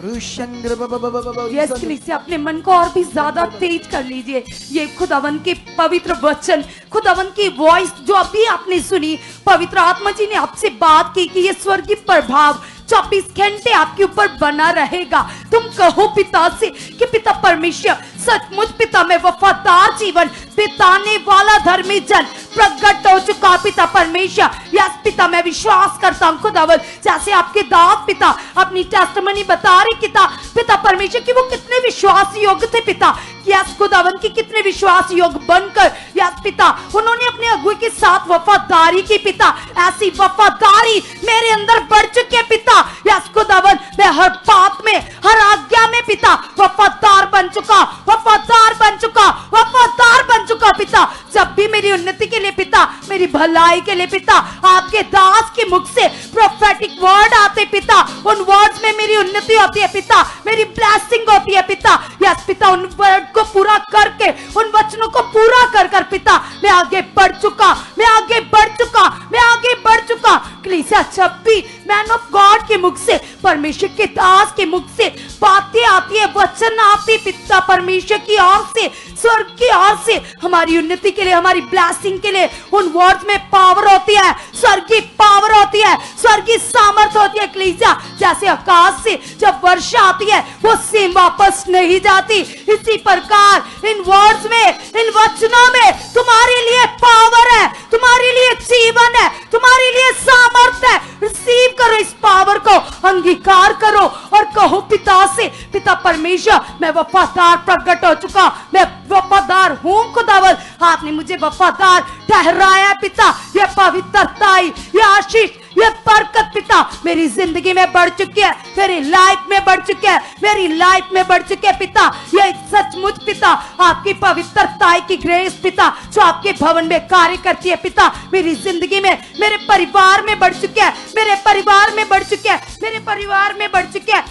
रूशंगर बाबा बाबा बाबा। यस कलीसिया, अपने मन को और भी ज्यादा तेज कर लीजिए। ये खुदावन के पवित्र वचन, खुदावन की वॉइस जो अभी आपने सुनी, पवित्र आत्मा जी ने आपसे बात की कि ये स्वर्गीय प्रभाव 24 घंटे आपके ऊपर बना रहेगा। तुम कहो पिता से कि पिता परमेश्वर, सचमुच पिता में वफादार जीवन बिताने वाला धर्मी जन प्रकट हो चुका पिता परमेश्वर। यस पिता, मैं विश्वास करता हूँ खुदावन, जैसे आपके दास पिता अपनी टेस्टिमनी बता रहे पिता परमेश्वर कि वो कितने विश्वास योग्य थे पिता। यस खुदावन की कितने विश्वास योग्य बनकर यस पिता उन्होंने अपने अगुए के साथ वफादारी की पिता। ऐसी वफादारी मेरे अंदर बढ़ चुकी है पिता। यस खुदावन, मैं हर बात में, हर आज्ञा में पिता वफादार बन चुका, वफादार बन चुका, वफादार बन चुका पिता। जब भी मेरी उन्नति के लिए पिता, मेरी भलाई के लिए पिता, आपके दास के मुख से प्रोफेटिक वर्ड आते पिता, उन वर्ड्स में मेरी उन्नति होती है पिता, मेरी ब्लेसिंग होती है पिता। यस पिता, उन वर्ड को पूरा करके, उन वचनों को पूरा कर कर पिता मैं आगे बढ़ चुका, मैं आगे बढ़ चुका, मैं आगे बढ़ चुका। कलीसिया, जब भी मैन ऑफ गॉड के मुख से, परमेश्वर के दास के मुख से बातें आती है, वचन आती पिता परमेश्वर की ओर से, स्वर्ग की ओर से, हमारी उन्नति के लिए, हमारी ब्लेसिंग के लिए, उन वर्ड्स में पावर होती है, स्वर्गीय पावर होती है, स्वर्गीय सामर्थ होती है। कलीसिया, जैसे आकाश से जब वर्षा आती है वो सेम वापस नहीं जाती, इसी प्रकार इन वर्ड्स में, इन वचनों में तुम्हारे लिए पावर है, तुम्हारे लिए जीवन है, तुम्हारे लिए सामर्थ है। रिसीव करो इस पावर को, अंगीकार करो और कहो पिता से, पिता परमेश्वर, मैं वफादार प्रकट हो चुका, मैं वफादार हूं खुदावन, आपने मुझे वफादार ठहराया पिता। यह पवित्रता, यह आशीष, ये बरकत पिता मेरी जिंदगी में बढ़ चुकी है, मेरी लाइफ में बढ़ चुकी है, मेरी लाइफ में बढ़ चुके हैं पिता। ये सचमुच पिता आपकी पवित्रता की ग्रेस पिता जो आपके भवन में कार्य करती है पिता, मेरी जिंदगी में, मेरे परिवार में बढ़ चुके हैं, मेरे परिवार में बढ़ चुके हैं, मेरे परिवार में बढ़ चुके हैं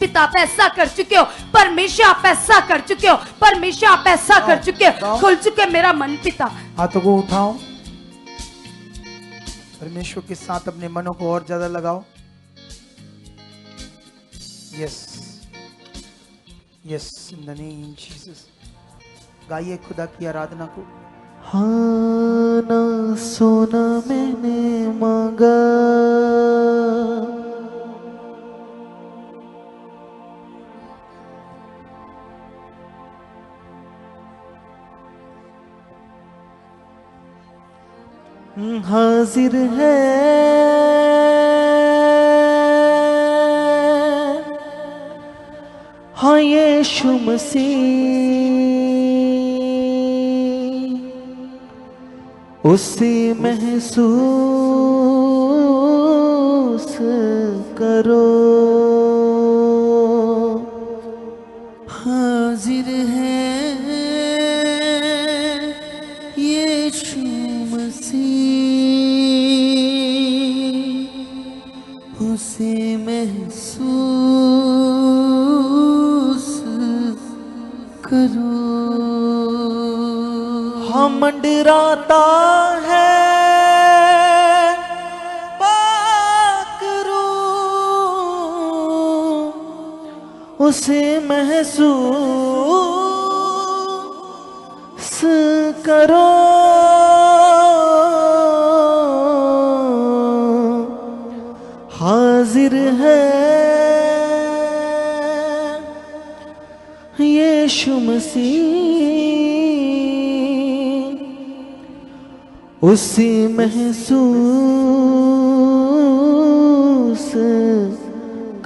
पिता। आप ऐसा कर चुके हो परमेश्वर, आप ऐसा कर चुके हो परमेश्वर, आप ऐसा कर चुके हो। खुल चुके मेरा मन पिता। हाथों को उठाओ, परमेश्वर के साथ अपने मनों को और ज्यादा लगाओ। Yes yes, in the name Jesus. गाइए खुदा की आराधना को। हाँ ना सोना मैंने मांगा, हाजिर है हाँ यीशु मसीह, उसे महसूस करो। हाजिर है यीशु मसीह, उसे महसूस करो। हाँ मंडराता है पाक रूह, उसे महसूस करो। हाजिर है यीशु मसीह, उसे महसूस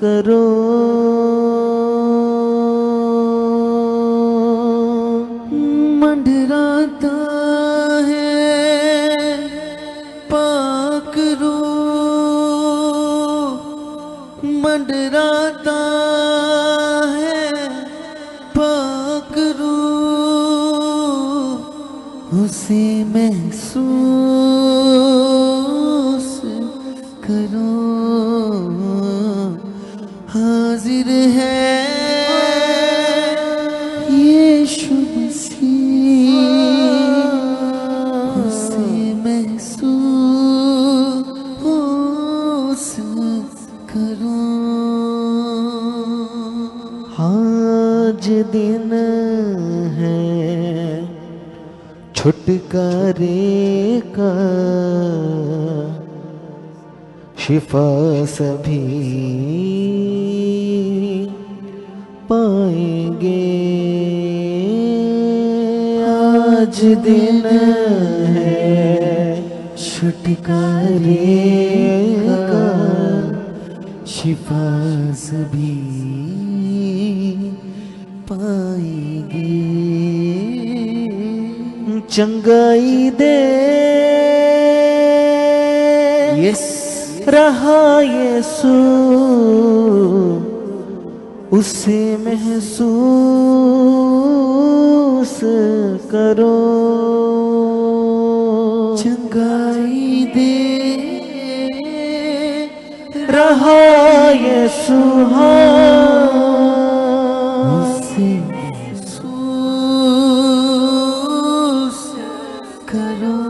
करो। मंडराता है पाक रूह, मंडराता है पाक रूह, उसे महसूस करो। हाजिर है यीशु मसीह, उसे महसूस करो। आज दिन है छुटकारे का, शिफा सभी पाएंगे। आज दिन है छुटकारे का, शिफा सभी पाएंगे। चंगाई दे यस रहा यीशु, उसे महसूस करो। चंगाई दे रहा यीशु, उसे महसूस करो।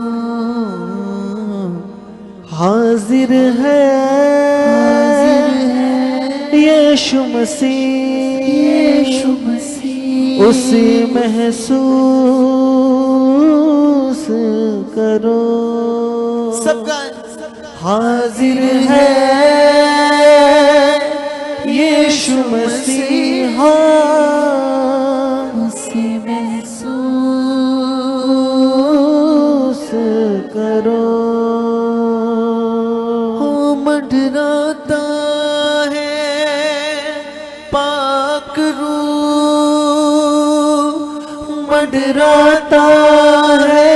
हाजिर है यीशु मसीह, उसे महसूस करो। सबका हाजिर है यीशु मसीह, उसे महसूस करो। मंडराता है पाक रूह, मंडराता है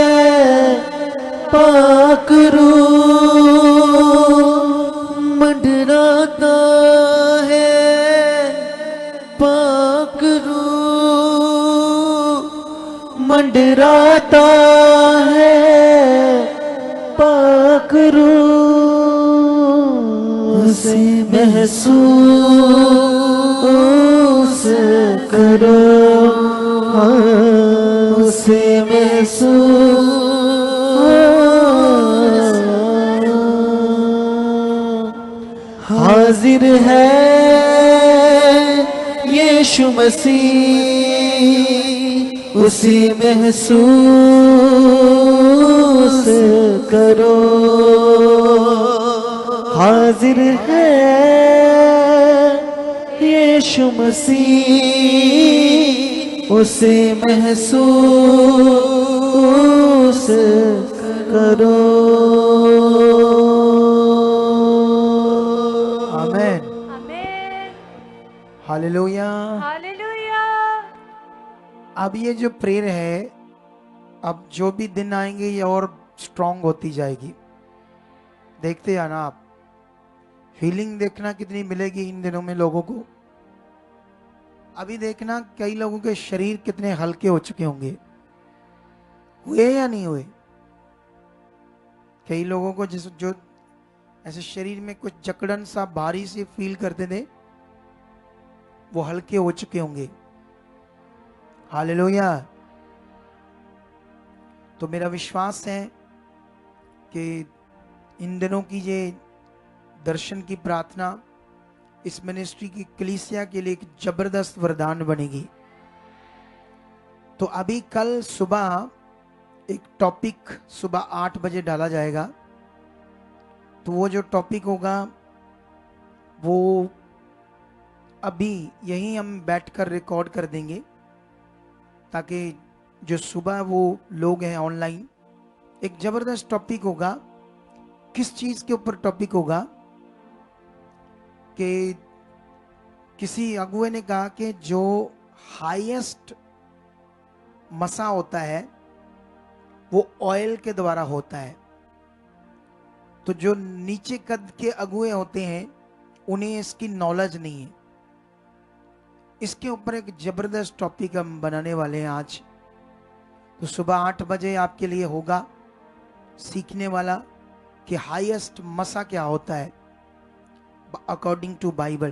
पाक रूह, उसे महसूस करो, उसे महसूस। हाजिर है यीशु मसीह, उसे महसूस करो। हाजिर है यीशु मसीह, उसे महसूस करो। आमेन, आमेन, हालेलुया। हालेलुया। अब ये जो प्रेयर है, अब जो भी दिन आएंगे ये और स्ट्रांग होती जाएगी। देखते आना आप, फीलिंग देखना कितनी मिलेगी इन दिनों में लोगों को। अभी देखना कई लोगों के शरीर कितने हल्के हो चुके होंगे, हुए या नहीं हुए। कई लोगों को जिस जो ऐसे शरीर में कुछ जकड़न सा भारी से फील करते थे, वो हल्के हो चुके होंगे। हालेलुया। तो मेरा विश्वास है कि इन दिनों की ये दर्शन की प्रार्थना इस मिनिस्ट्री की कलीसिया के लिए एक जबरदस्त वरदान बनेगी। तो अभी कल सुबह एक टॉपिक सुबह 8 बजे डाला जाएगा। तो वो जो टॉपिक होगा वो अभी यहीं हम बैठकर रिकॉर्ड कर देंगे, ताकि जो सुबह वो लोग हैं ऑनलाइन, एक जबरदस्त टॉपिक होगा। किस चीज के ऊपर टॉपिक होगा कि किसी अगुए ने कहा कि जो हाईएस्ट मसा होता है वो ऑयल के द्वारा होता है। तो जो नीचे कद के अगुए होते हैं उन्हें इसकी नॉलेज नहीं है। इसके ऊपर एक जबरदस्त टॉपिक हम बनाने वाले हैं आज। तो सुबह 8 बजे आपके लिए होगा सीखने वाला कि हाईएस्ट मसा क्या होता है अकॉर्डिंग टू बाइबल।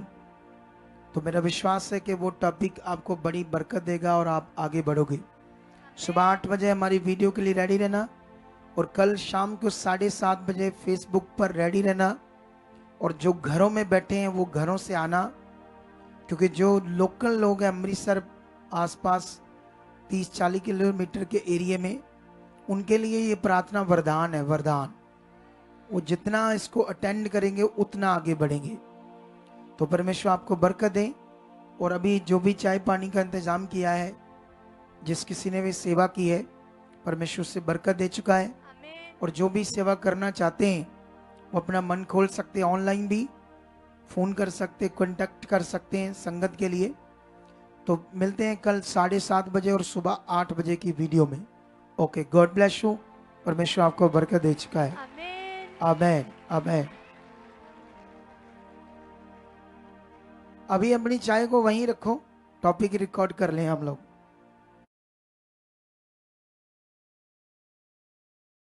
तो मेरा विश्वास है कि वो टॉपिक आपको बड़ी बरकत देगा और आप आगे बढ़ोगे। सुबह 8 बजे हमारी वीडियो के लिए रेडी रहना, और कल शाम को 7:30 बजे फेसबुक पर रेडी रहना। और जो घरों में बैठे हैं वो घरों से आना, क्योंकि जो लोकल लोग हैं अमृतसर आसपास 30-40 किलोमीटर के एरिया में, उनके लिए ये प्रार्थना वरदान है, वरदान। वो जितना इसको अटेंड करेंगे उतना आगे बढ़ेंगे। तो परमेश्वर आपको बरकत दे। और अभी जो भी चाय पानी का इंतजाम किया है, जिस किसी ने भी सेवा की है, परमेश्वर से बरकत दे चुका है। और जो भी सेवा करना चाहते हैं वो अपना मन खोल सकते हैं, ऑनलाइन भी फ़ोन कर सकते, कॉन्टैक्ट कर सकते हैं संगत के लिए। तो मिलते हैं कल 7:30 बजे और सुबह 8 बजे की वीडियो में। Okay, God bless you. परमेश्वर आपको बरकत दे चुका है। आमेन, आमेन। अभी अपनी चाय को वहीं रखो, टॉपिक रिकॉर्ड कर लें हम लोग।